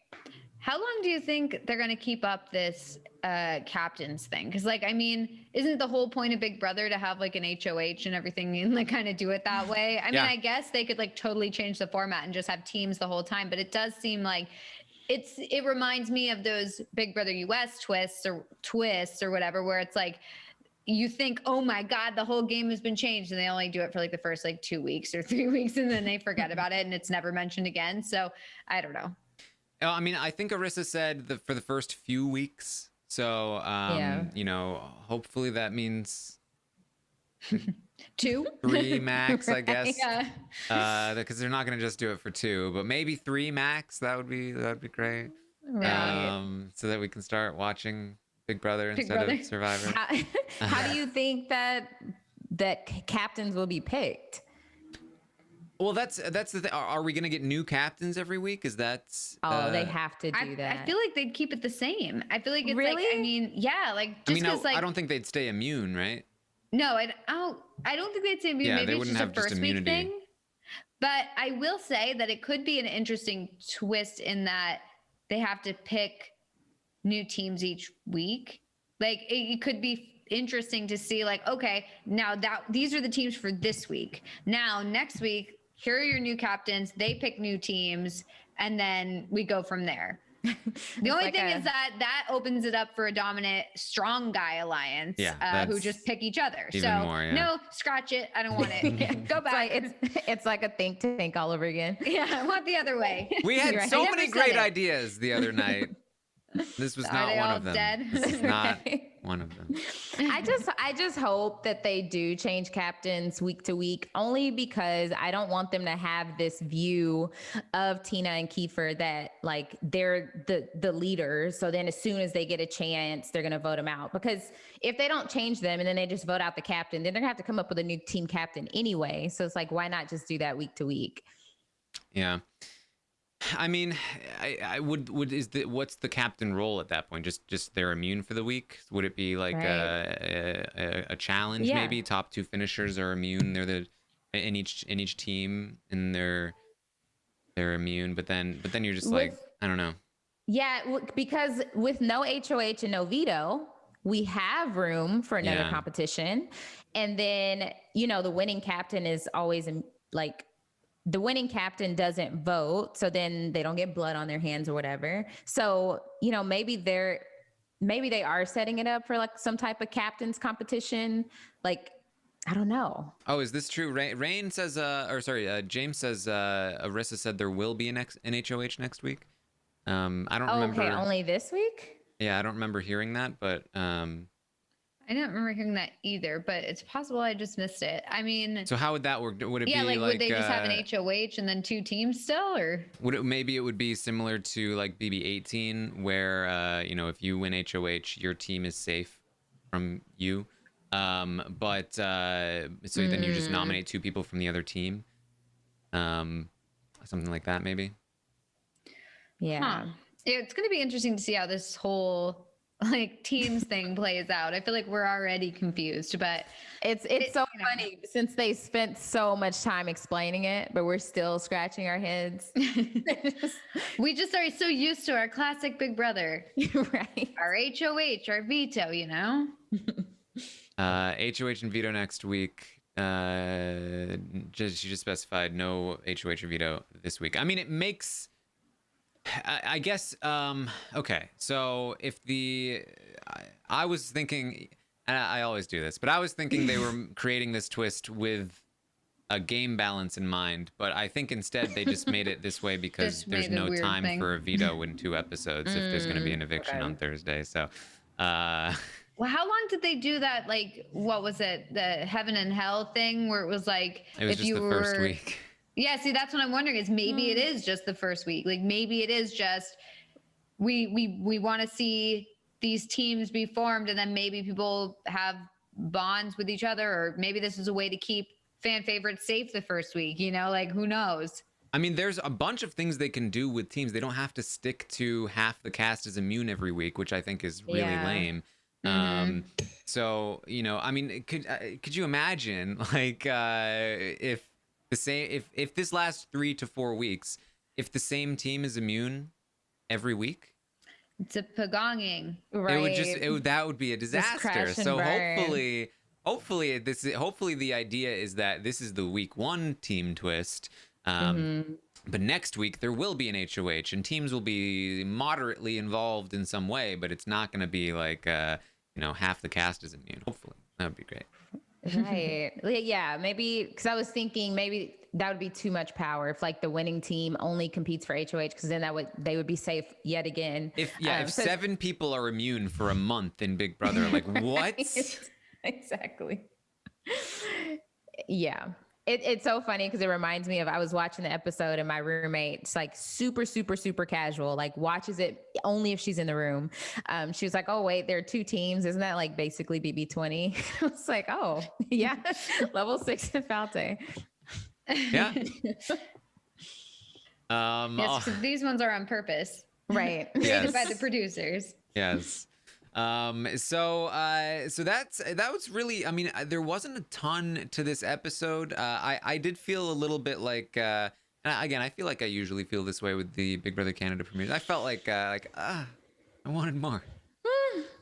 How long do you think they're going to keep up this captains thing? Because, like, I mean, isn't the whole point of Big Brother to have like an HOH and everything and like kind of do it that way? I mean, I guess they could like totally change the format and just have teams the whole time, but it does seem like it reminds me of those Big Brother US twists or whatever, where it's like, you think, oh my God, the whole game has been changed, and they only do it for like the first like 2 weeks or 3 weeks, and then they forget about it and it's never mentioned again. So I don't know. I mean, I think Arissa said for the first few weeks. So, you know, hopefully that means 2, 3 max, I guess. Yeah. Because they're not going to just do it for 2, but maybe 3 max. That would be great. Right. So that we can start watching Big Brother instead of Survivor. How do you think that captains will be picked? Well, that's the thing. Are we going to get new captains every week? Is that? They have to do that. I feel like they'd keep it the same. I feel like it's really? like, I mean, yeah, like just because I don't think they'd stay immune, right? No, I don't think they'd stay immune. Yeah, Maybe they it's wouldn't just have a just first week immunity. thing. But I will say that it could be an interesting twist in that they have to pick new teams each week. Like it could be interesting to see like, okay, now that these are the teams for this week. Now next week, here are your new captains. They pick new teams, and then we go from there. The only thing is that opens it up for a dominant strong guy alliance, who just pick each other. So no, scratch it. I don't want it. Go back. It's like a think tank all over again. Yeah, I want the other way. We had so many great ideas the other night. This was not one of them. Dead? This is not one of them. I just hope that they do change captains week to week, only because I don't want them to have this view of Tina and Kiefer that like they're the leaders. So then as soon as they get a chance, they're going to vote them out. Because if they don't change them and then they just vote out the captain, then they're going to have to come up with a new team captain anyway. So it's like, why not just do that week to week? Yeah. I mean, what's the captain role at that point? Just they're immune for the week? Would it be like a challenge? Maybe top 2 finishers are immune. They're in each team, and they're immune. But then you're just like, I don't know. Yeah, because with no HOH and no veto, we have room for another competition. And then the winning captain is always like. The winning captain doesn't vote, so then they don't get blood on their hands or whatever. So, maybe they are setting it up for like some type of captain's competition. Like, I don't know. Oh, is this true? Rain says, James says, Arissa said there will be an HOH next week. I don't remember. Okay, only this week? Yeah, I don't remember hearing that, but I don't remember hearing that either, but it's possible I just missed it. I mean, so how would that work? Would it be like would they just have an HOH and then 2 teams still, or maybe it would be similar to like BB18, where if you win HOH, your team is safe from you, but so then you just nominate 2 people from the other team, something like that, maybe. Yeah, it's going to be interesting to see how this whole teams thing plays out. I feel like we're already confused, but it's so funny since they spent so much time explaining it, but we're still scratching our heads. We just are so used to our classic Big Brother, right? Our HOH, our veto, HOH and veto next week. She just specified no HOH or veto this week. I mean, it makes. I guess, okay, so if I was thinking, and I always do this, but I was thinking they were creating this twist with a game balance in mind, but I think instead they just made it this way because there's no time for a veto in 2 episodes if there's going to be an eviction on Thursday, so... Well, how long did they do that? Like, what was it? The heaven and hell thing where it was like... It was just the first week. Yeah, see, that's what I'm wondering is maybe it is just the first week. Like maybe it is just we want to see these teams be formed and then maybe people have bonds with each other, or maybe this is a way to keep fan favorites safe the first week, like who knows? I mean, there's a bunch of things they can do with teams. They don't have to stick to half the cast is immune every week, which I think is really lame. So, I mean, could you imagine if if this lasts 3 to 4 weeks, if the same team is immune every week, it's a pagonging, right? That would be a disaster. So hopefully the idea is that this is the week 1 team twist. But next week there will be an HOH and teams will be moderately involved in some way, but it's not going to be like half the cast is immune. Hopefully that would be great. Right. Yeah. Maybe because I was thinking maybe that would be too much power if like the winning team only competes for HOH, because then they would be safe yet again. If 7 people are immune for a month in Big Brother, like what? Exactly. Yeah. It's so funny because it reminds me of, I was watching the episode and my roommate's like super, super, super casual, like watches it only if she's in the room. She was like, oh, wait, there are 2 teams. Isn't that like basically BB20? I was like, oh, yeah. Level 6 in Falte. Yeah. Yes, these ones are on purpose. Right. Created by the producers. Yes. So that was really, I mean, there wasn't a ton to this episode. I did feel a little bit like, and again, I feel like I usually feel this way with the Big Brother Canada premieres. I felt like I wanted more.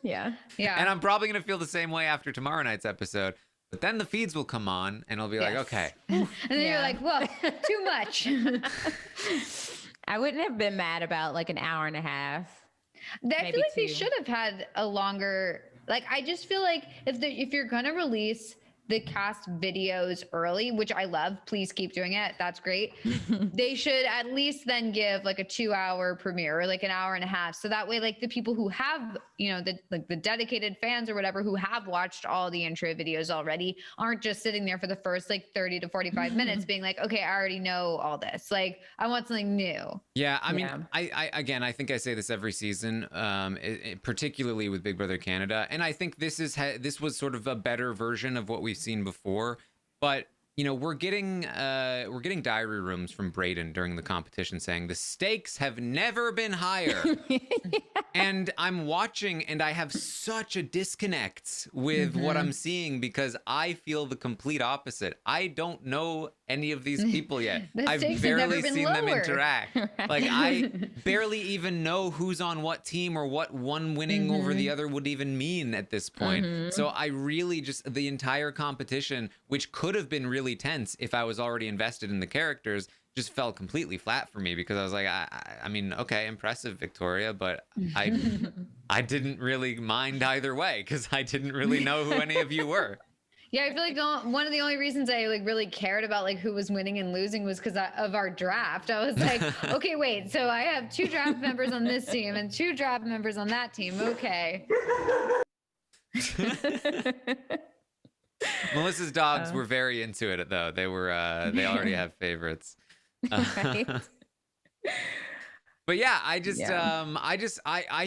Yeah. Yeah. And I'm probably going to feel the same way after tomorrow night's episode. But then the feeds will come on and I'll be like, Yes. okay. And then Yeah. you're like, well, too much. I wouldn't have been mad about like an hour and a half. I Maybe feel like they 2. should have had a longer. Like, I just feel like if you're gonna release the cast videos early, which I love, please keep doing it. That's great. They should at least then give like a 2-hour premiere or like an hour and a half. So that way, like the people who have, the dedicated fans or whatever who have watched all the intro videos already aren't just sitting there for the first like 30 to 45 minutes being like, okay, I already know all this. Like, I want something new. Yeah, I mean, I think I say this every season, particularly with Big Brother Canada, and I think this was sort of a better version of what we've seen before. But we're getting diary rooms from Braden during the competition saying the stakes have never been higher. And I'm watching and I have such a disconnect with what I'm seeing because I feel the complete opposite. I don't know any of these people yet. I've barely seen them interact. Like, I barely even know who's on what team or what one winning over the other would even mean at this point. So I really just, the entire competition, which could have been really tense if I was already invested in the characters, just fell completely flat for me because I was like, I mean, okay, impressive, Victoria, but I didn't really mind either way because I didn't really know who any of you were. Yeah, I feel like one of the only reasons I like really cared about like who was winning and losing was because of our draft. I was like, okay, wait, so I have 2 draft members on this team and 2 draft members on that team. Okay. Melissa's dogs were very into it though. They they already have favorites. Right. But yeah, I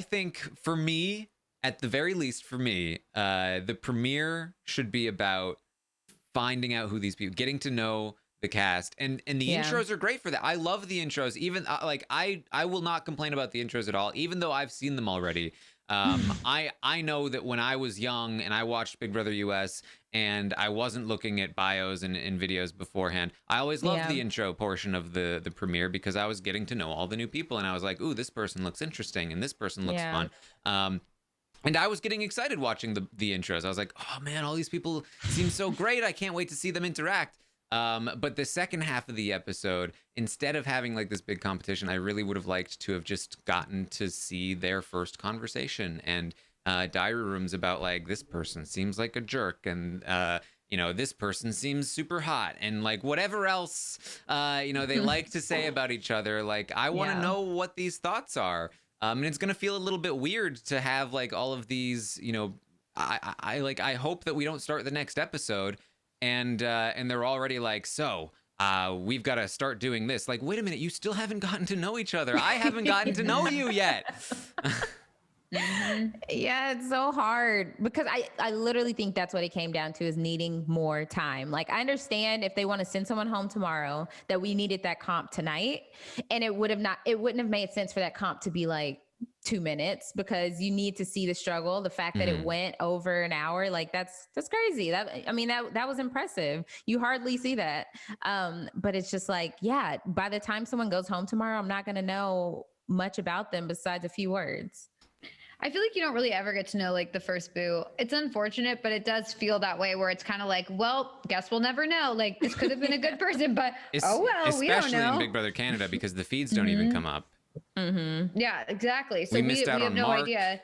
think for me, at the very least for me, the premiere should be about finding out who these people, getting to know the cast, and the intros are great for that. I love the intros. Even like I will not complain about the intros at all, even though I've seen them already. I know that when I was young and I watched Big Brother US and I wasn't looking at bios and videos beforehand, I always loved the intro portion of the premiere because I was getting to know all the new people and I was like, ooh, this person looks interesting and this person looks fun. And I was getting excited watching the intros. I was like, oh man, all these people seem so great. I can't wait to see them interact. But the second half of the episode, instead of having like this big competition, I really would have liked to have just gotten to see their first conversation and diary rooms about like, this person seems like a jerk and this person seems super hot and like whatever else they like to say about each other. Like, I want to know what these thoughts are. And it's gonna feel a little bit weird to have like all of these, I hope that we don't start the next episode and they're already like, so we've got to start doing this. Like, wait a minute, you still haven't gotten to know each other. I haven't gotten to know you yet. Yeah, it's so hard because I literally think that's what it came down to, is needing more time. Like, I understand if they want to send someone home tomorrow that we needed that comp tonight, and it wouldn't have made sense for that comp to be like 2 minutes because you need to see the struggle. The fact that it went over an hour, like that's crazy. That was impressive. You hardly see that. But it's just like, yeah, by the time someone goes home tomorrow, I'm not going to know much about them besides a few words. I feel like you don't really ever get to know like the first boo. It's unfortunate, but it does feel that way where it's kind of like, well, guess we'll never know. Like, this could have been a good person, but we don't know. Especially in Big Brother Canada because the feeds don't even come up. Yeah, exactly. So we have no idea.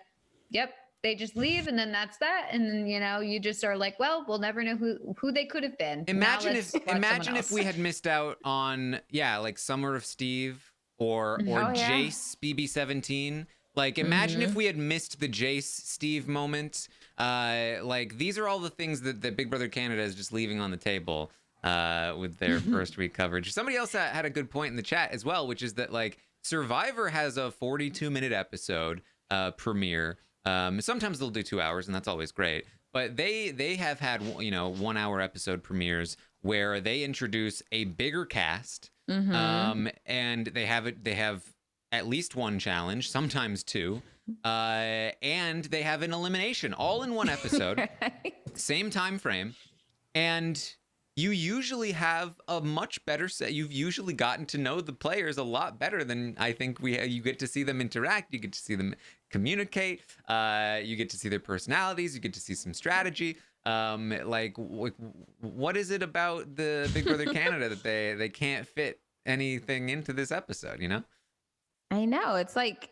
Yep. They just leave and then that's that. And then, you just are like, well, we'll never know who they could have been. Imagine if we had missed out on, like Summer of Steve or Jace BB17. Like, imagine if we had missed the Jace Steve moment. Like, these are all the things that Big Brother Canada is just leaving on the table with their first week coverage. Somebody else had a good point in the chat as well, which is that like Survivor has a 42-minute episode premiere. Sometimes they'll do 2 hours, and that's always great. But they have had 1 hour episode premieres where they introduce a bigger cast, and they have at least one challenge, sometimes 2, and they have an elimination all in one episode, same time frame, and you usually have a much better set. You've usually gotten to know the players a lot better than I think you get to see them interact. You get to see them communicate. You get to see their personalities. You get to see some strategy. What is it about the Big Brother Canada that they can't fit anything into this episode? You know? I know. It's like,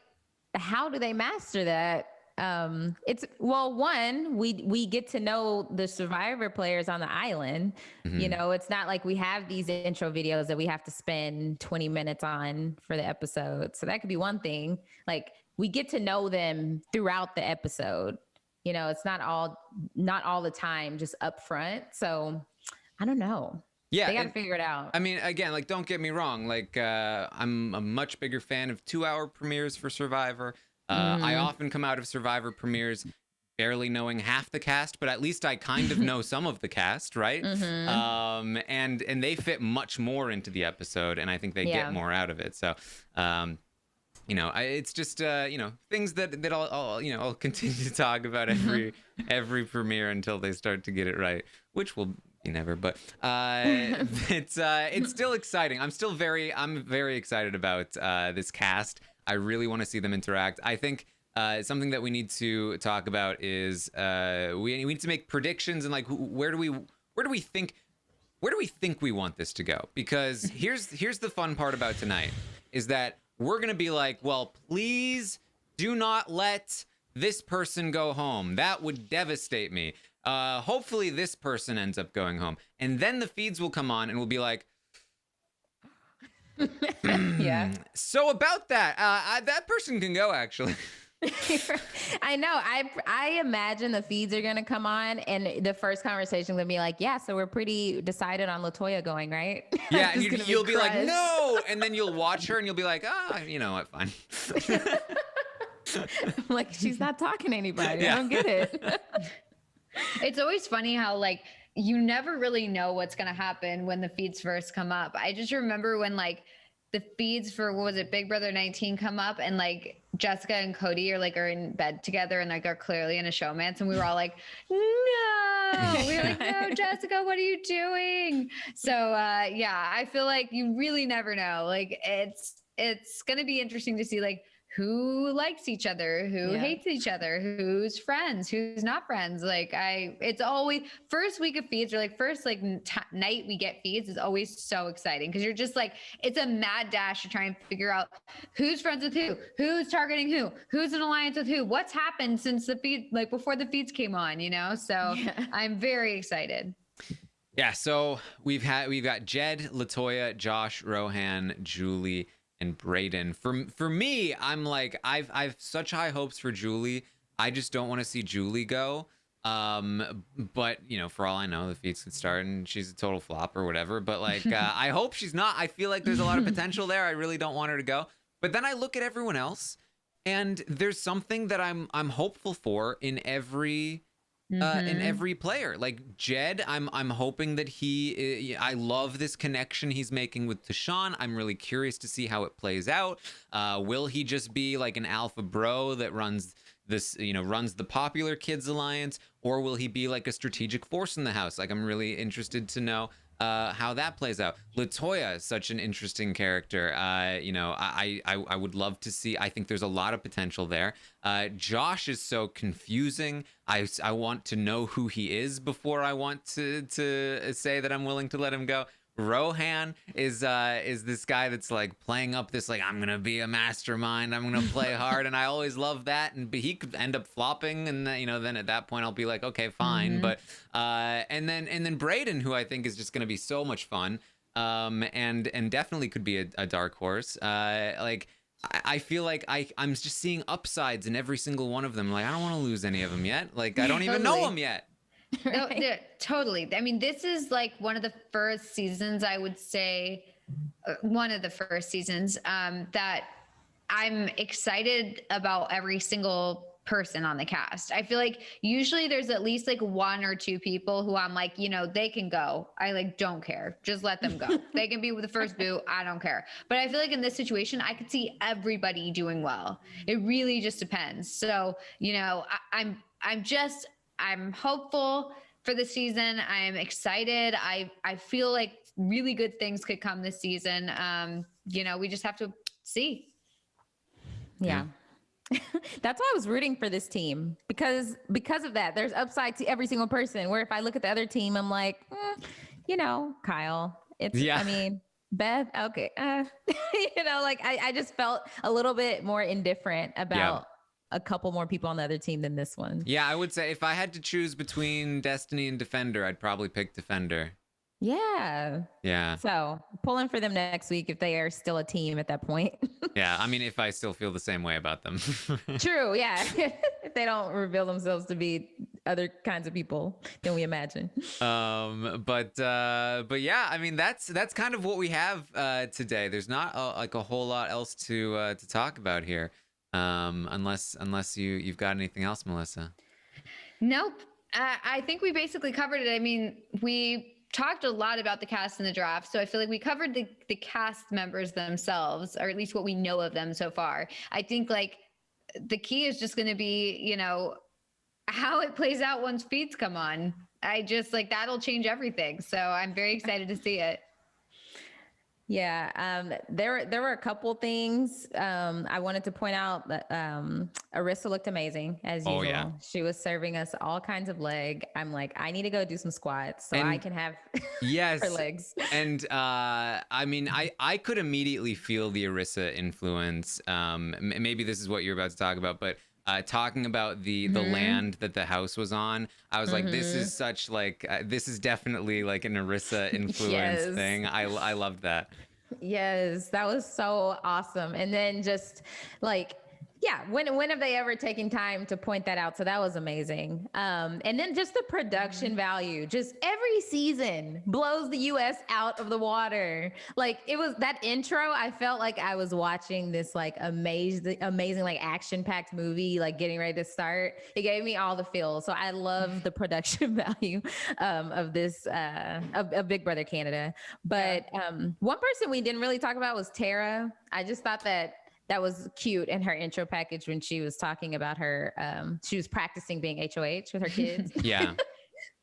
how do they master that? It's well, one, we get to know the Survivor players on the island. Mm-hmm. You know, it's not like we have these intro videos that we have to spend 20 minutes on for the episode. So that could be one thing. Like, we get to know them throughout the episode. You know, it's not all the time just up front. So I don't know. Yeah, they got to figure it out. I mean, again, like, don't get me wrong. Like, I'm a much bigger fan of 2-hour premieres for Survivor. I often come out of Survivor premieres barely knowing half the cast, but at least I kind of know some of the cast, right? And they fit much more into the episode, and I think they get more out of it. So, you know, it's just you know, things that I'll continue to talk about every premiere until they start to get it right, which will be never. But it's still exciting. I'm very excited about this cast. I really want to see them interact. I think something that we need to talk about is we need to make predictions and like where do we think we want this to go? Because here's the fun part about tonight is that we're gonna be like, well, please do not let this person go home. That would devastate me. Hopefully this person ends up going home, and then the feeds will come on and we'll be like. Yeah. So about that, that person can go actually. I know. I imagine the feeds are gonna come on, and the first conversation gonna be like, "Yeah, so we're pretty decided on LaToya going, right?" Yeah, and you'll be like, "No," and then you'll watch her, and you'll be like, "Ah, you know what? Fine." Like, she's not talking to anybody. Yeah. I don't get it. It's always funny how like you never really know what's going to happen when the feeds first come up. I just remember when like the feeds for, what was it, Big Brother 19 come up, and like Jessica and Cody are in bed together and like are clearly in a showmance, and we were all like, no, we were like, no, Jessica, what are you doing? So yeah, I feel like you really never know. Like it's going to be interesting to see like who likes each other, who hates each other, who's friends, who's not friends. Like it's always first week of feeds, or like first like night we get feeds is always so exciting, because you're just like, it's a mad dash to try and figure out who's friends with who's targeting who's in alliance with who, what's happened since the feed, like before the feeds came on, you know? So I'm very excited. Yeah. So we've got Jed, LaToya, Josh, Rohan, Julie, and Brayden. For me, I'm like, I've such high hopes for Julie. I just don't want to see Julie go. But you know, for all I know, the feeds could start and she's a total flop or whatever. But like, I hope she's not. I feel like there's a lot of potential there. I really don't want her to go. But then I look at everyone else, and there's something that I'm hopeful for in every player. Like Jed, I'm hoping that I love this connection he's making with Tashawn. I'm really curious to see how it plays out. Will he just be like an alpha bro that runs the popular kids alliance, or will he be like a strategic force in the house? Like, I'm really interested to know how that plays out. LaToya is such an interesting character. I would love to see. I think there's a lot of potential there. Josh is so confusing. I want to know who he is before I want to say that I'm willing to let him go. Rohan is this guy that's like playing up this like, I'm gonna be a mastermind, I'm gonna play hard, and I always love that. But he could end up flopping, and then at that point I'll be like, okay, fine. But and then Brayden, who I think is just gonna be so much fun, and definitely could be a dark horse. I feel like I'm just seeing upsides in every single one of them. Like, I don't want to lose any of them yet. Like, I don't even know them yet. No, totally. I mean, this is like one of the first seasons, I would say, that I'm excited about every single person on the cast. I feel like usually there's at least like one or two people who I'm like, they can go. I like don't care. Just let them go. They can be with the first boot. I don't care. But I feel like in this situation, I could see everybody doing well. It really just depends. So, I'm hopeful. for the season. I am excited. I feel like really good things could come this season. We just have to see. Yeah. That's why I was rooting for this team, because of that. There's upside to every single person, where if I look at the other team, I'm like, Kyle, I mean, Beth, okay. I just felt a little bit more indifferent about a couple more people on the other team than this one. Yeah, I would say if I had to choose between Destiny and Defender, I'd probably pick Defender. Yeah. Yeah. So pulling for them next week if they are still a team at that point. Yeah. I mean, if I still feel the same way about them. True. Yeah. If they don't reveal themselves to be other kinds of people than we imagine. But yeah, I mean, that's kind of what we have today. There's not a whole lot else to talk about here. Unless you've got anything else, Melissa. Nope. I think we basically covered it. I mean, we talked a lot about the cast in the draft, so I feel like we covered the cast members themselves, or at least what we know of them so far. I think like the key is just going to be, how it plays out once feeds come on. I just like that'll change everything. So I'm very excited to see it. Yeah, there were a couple things I wanted to point out. That Arissa looked amazing as usual. Yeah. She was serving us all kinds of leg. I'm like, I need to go do some squats so I can have her legs. And I mean, I could immediately feel the Arissa influence. Maybe this is what you're about to talk about, but talking about the land that the house was on, I was like, this is such like this is definitely like an Arissa influence thing. I loved that. Yes, that was so awesome. And then just like, yeah, when have they ever taken time to point that out? So that was amazing. And then just the production value, just every season blows the US out of the water. Like it was that intro, I felt like I was watching this like amazing like action-packed movie, like getting ready to start. It gave me all the feels. So I love the production value of this of Big Brother Canada. But one person we didn't really talk about was Tara. I just thought that was cute in her intro package when she was talking about her, she was practicing being HOH with her kids. Yeah.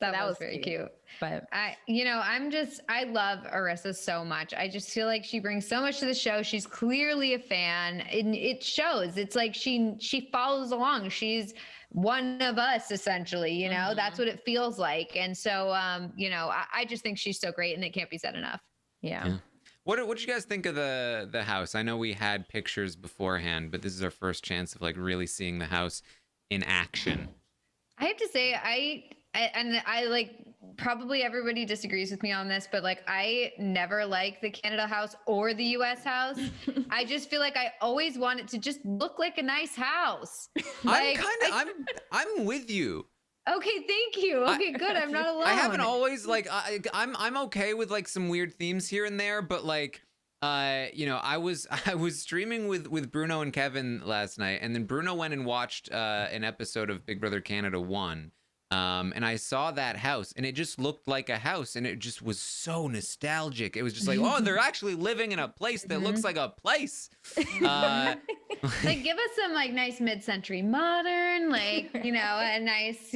that was very cute. But I love Arissa so much. I just feel like she brings so much to the show. She's clearly a fan, and it shows. It's like she follows along. She's one of us, essentially, that's what it feels like. And so, I just think she's so great, and it can't be said enough. Yeah. What did you guys think of the house? I know we had pictures beforehand, but this is our first chance of like really seeing the house in action. I have to say, I like, probably everybody disagrees with me on this, but like I never like the Canada house or the US house. I just feel like I always want it to just look like a nice house. Like, I'm with you. Okay, thank you. Okay, good. I'm not alone. I haven't always like I'm okay with like some weird themes here and there, but like I was streaming with Bruno and Kevin last night, and then Bruno went and watched an episode of Big Brother Canada 1. And I saw that house, and it just looked like a house, and it just was so nostalgic. It was just like, oh, they're actually living in a place that looks like a place. Like, give us some like nice mid-century modern, like, a nice,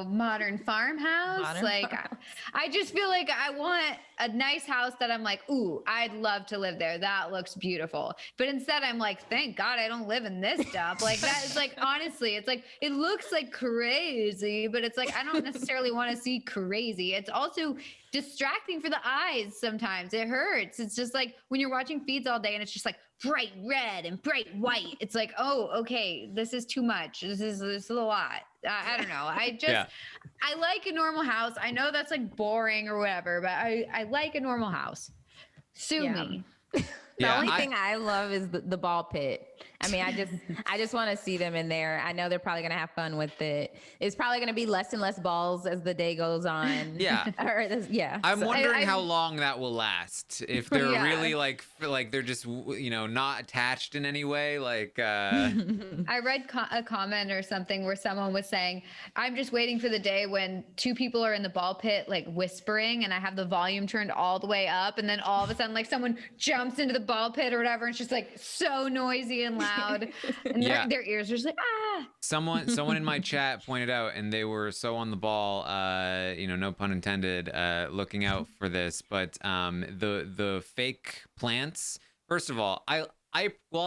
modern farmhouse. I just feel like I want a nice house that I'm like, ooh, I'd love to live there. That looks beautiful. But instead I'm like, thank God I don't live in this stuff. Like that is like, honestly, it's like, it looks like crazy, but it's like, I don't necessarily want to see crazy. It's also distracting for the eyes. Sometimes it hurts. It's just like when you're watching feeds all day and it's just like bright red and bright white. It's like, oh, okay, this is too much. This is a lot. I don't know. I like a normal house. I know that's like boring or whatever, but I like a normal house. Sue me. The only thing I love is the ball pit. I mean, I just want to see them in there. I know they're probably going to have fun with it. It's probably going to be less and less balls as the day goes on. Yeah. I'm So wondering how long that will last. If they're really like they're just, not attached in any way. Like, I read a comment or something where someone was saying, I'm just waiting for the day when two people are in the ball pit, like whispering, and I have the volume turned all the way up. And then all of a sudden, like someone jumps into the ball pit or whatever. And it's just like so noisy and and loud, and their ears are just like, ah. Someone in my chat pointed out, and they were so on the ball, no pun intended, looking out for this, but the fake plants. First of all, I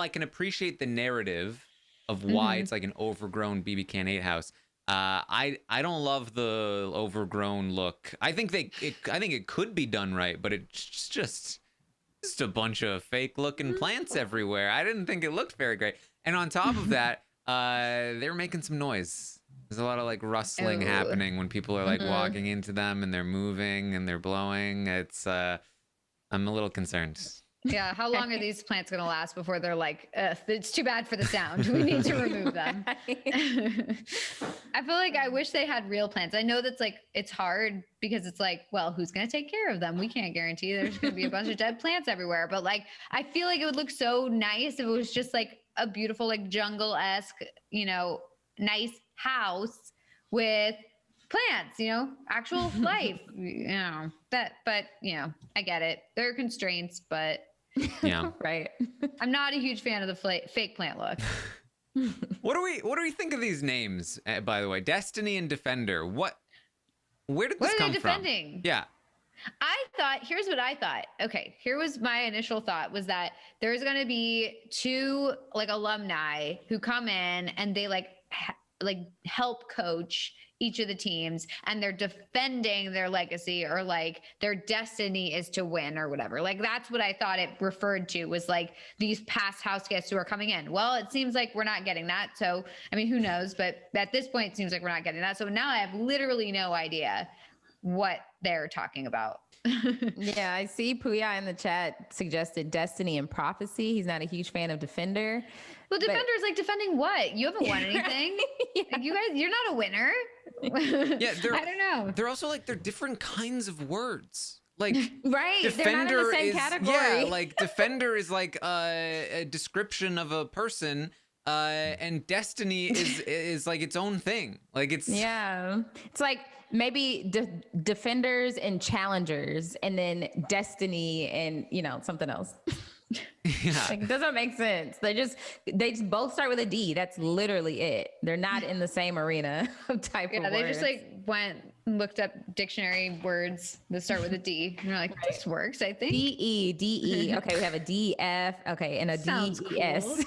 can appreciate the narrative of why it's like an overgrown BBCAN 8 house. I don't love the overgrown look. I think it could be done right, but it's just a bunch of fake looking plants everywhere. I didn't think it looked very great. And on top of that, they're making some noise. There's a lot of like rustling happening when people are like walking into them, and they're moving and they're blowing. It's I'm a little concerned. Yeah, how long are these plants going to last before they're like, it's too bad for the sound. We need to remove them. I feel like I wish they had real plants. I know that's like, it's hard because it's like, well, who's going to take care of them? We can't guarantee there's going to be a bunch of dead plants everywhere. But like, I feel like it would look so nice if it was just like a beautiful, like jungle-esque, nice house with plants, actual life, but I get it. There are constraints, but yeah, right. I'm not a huge fan of the fake plant look. What do we think of these names, by the way? Destiny and Defender. Where did this come from? Defending? Yeah. Here's what I thought. Okay, here was my initial thought, was that there's going to be two like alumni who come in and they like help coach each of the teams, and they're defending their legacy, or like their destiny is to win or whatever. Like that's what I thought it referred to, was like these past house guests who are coming in. Well, it seems like we're not getting that. So, I mean, who knows? But at this point, it seems like we're not getting that. So now I have literally no idea what they're talking about. Yeah, I see Puya in the chat suggested Destiny and Prophecy. He's not a huge fan of Defender. Well, Defender's like defending what? You haven't won anything. Yeah. Like you guys, you're not a winner. Yeah, I don't know. They're also like, they're different kinds of words. Like right, Defender they're not in the same is category. Yeah, like Defender is like a description of a person, and Destiny is like its own thing. Like it's like maybe Defenders and Challengers, and then Destiny and something else. Yeah. Like, it doesn't make sense. They just both start with a D. That's literally it. They're not in the same arena of type of words. Yeah, they just like went and looked up dictionary words that start with a D. And they're like, this works, I think. D-E. Okay, we have a D-F. Okay, and a D-E-S.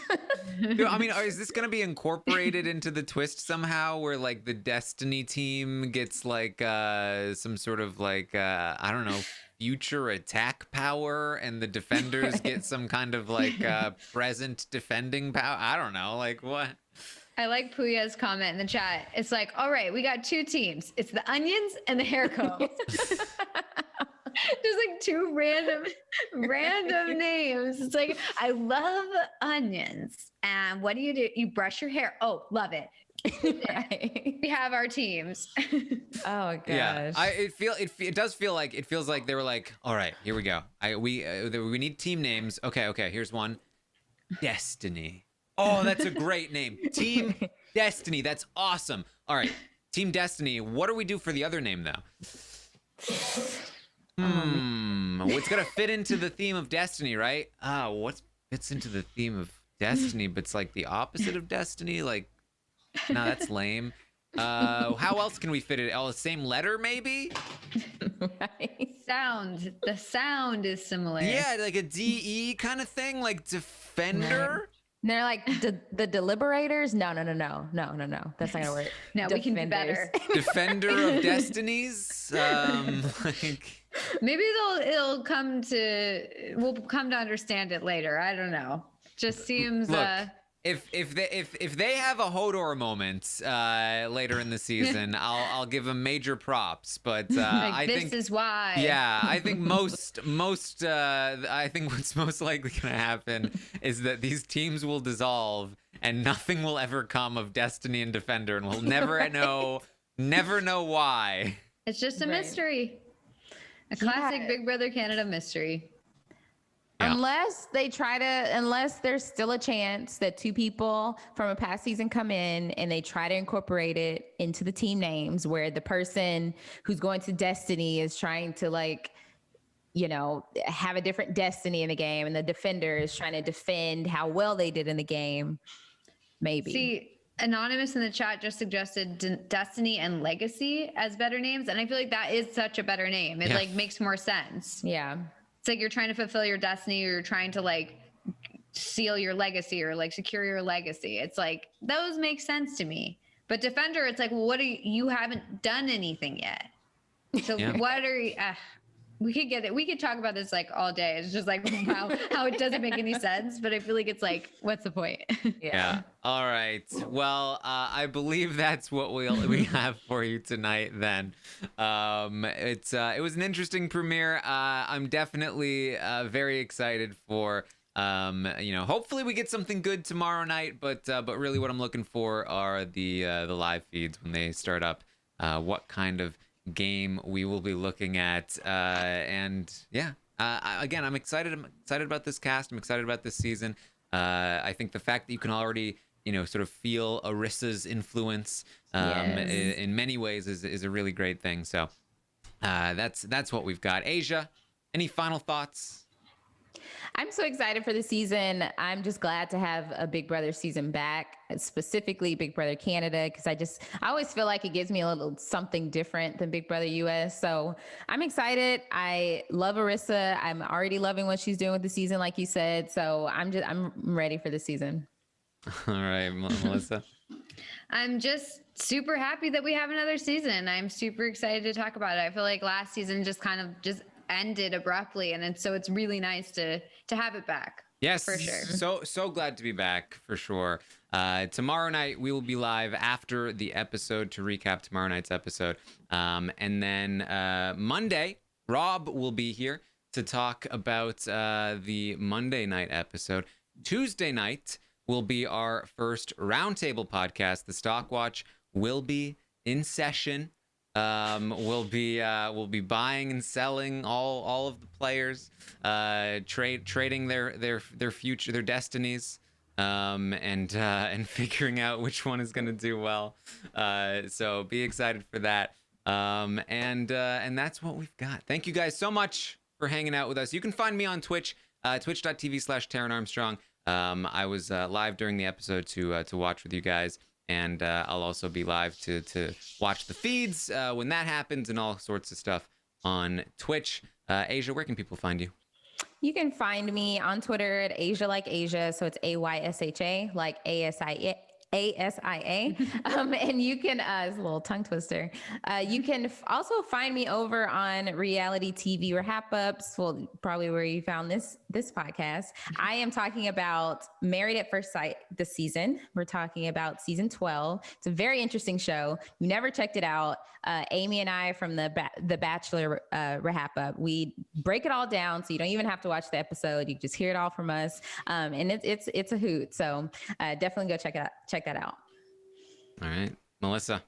Cool. I mean, is this going to be incorporated into the twist somehow, where like the Destiny team gets like some sort of like, I don't know, future attack power, and the Defenders get some kind of like present defending power? I don't know, like what? I like Puya's comment in the chat. It's like, all right, we got two teams. It's the Onions and the Hair Combs. Just like two random names. It's like, I love onions. And what do? You brush your hair. Oh, love it. Right. We have our teams. Oh gosh. Yeah, it feels like they were like, all right, here we go. We need team names. Okay, here's one. Destiny. Oh, that's a great name. Team Destiny. That's awesome. All right, Team Destiny. What do we do for the other name though? It's gonna fit into the theme of Destiny, right? What fits into the theme of Destiny, but it's like the opposite of Destiny? Like, no, that's lame. How else can we fit it? Oh, the same letter, maybe? Right. The sound is similar. Yeah, like a DE kind of thing, like Defender. And they're like the Deliberators. No. That's not gonna work. No, we can do better. Defender of Destinies. Like maybe we'll come to understand it later. I don't know. Just seems. Look, if they have a Hodor moment later in the season, I'll give them major props. But I think this is why. Yeah, I think I think what's most likely going to happen is that these teams will dissolve and nothing will ever come of Destiny and Defender, and we'll never know why. It's just a mystery, a classic Big Brother Canada mystery. Yeah. Unless there's still a chance that two people from a past season come in and they try to incorporate it into the team names, where the person who's going to Destiny is trying to like, have a different destiny in the game, and the defender is trying to defend how well they did in the game. Maybe. See, Anonymous in the chat just suggested Destiny and Legacy as better names, and I feel like that is such a better name. It like makes more sense. Yeah. It's like you're trying to fulfill your destiny, or you're trying to like seal your legacy, or like secure your legacy. It's like those make sense to me. But Defender, it's like, well, what are you haven't done anything yet. So what are you? We could get it. We could talk about this like all day. It's just like how it doesn't make any sense. But I feel like it's like, what's the point? Yeah. All right. Well, I believe that's what we have for you tonight. Then, it was an interesting premiere. I'm definitely very excited for. Hopefully we get something good tomorrow night. But really, what I'm looking for are the live feeds when they start up. What kind of game we will be looking at, again, I'm excited about this cast. I'm excited about this season. I think the fact that you can already sort of feel Arissa's influence in many ways is a really great thing. So that's what we've got. Aysha, any final thoughts? I'm so excited for the season. I'm just glad to have a Big Brother season back, specifically Big Brother Canada, because I always feel like it gives me a little something different than Big Brother US. So I'm excited. I love Arissa. I'm already loving what she's doing with the season, like you said. So I'm ready for the season. All right, Melissa. I'm just super happy that we have another season. I'm super excited to talk about it. I feel like last season just kind of ended abruptly, and it's really nice to have it back. Yes, for sure. So glad to be back for sure. Tomorrow night we will be live after the episode to recap tomorrow night's episode, and then Monday Rob will be here to talk about the Monday night episode. Tuesday night will be our first Roundtable podcast. The Stock Watch will be in session. We'll be buying and selling all of the players, trading their future, their destinies, and figuring out which one is going to do well. So be excited for that. And that's what we've got. Thank you guys so much for hanging out with us. You can find me on Twitch, twitch.tv/Taran Armstrong. I was live during the episode to watch with you guys. And I'll also be live to watch the feeds when that happens, and all sorts of stuff on Twitch. Aysha, where can people find you? You can find me on Twitter at Aysha like Asia. So it's AYSHA like ASIA. And you can, it's a little tongue twister. You can also find me over on reality TV wrap ups. Well, probably where you found this podcast. I am talking about Married at First Sight this season. We're talking about season 12. It's a very interesting show. You never checked it out. Amy and I from the Bachelor wrap up, we break it all down. So you don't even have to watch the episode. You just hear it all from us. And it's a hoot. So definitely go check that out. All right, Melissa.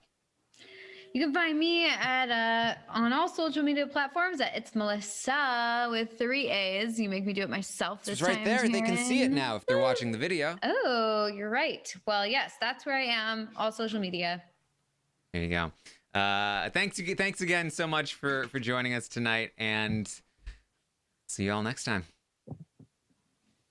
You can find me at on all social media platforms at It's Melissa with 3 A's. You make me do it myself this time. It's right there. They can see it now if they're watching the video. Oh, you're right. Well, yes, that's where I am. All social media. There you go. Thanks again so much for joining us tonight, and see you all next time.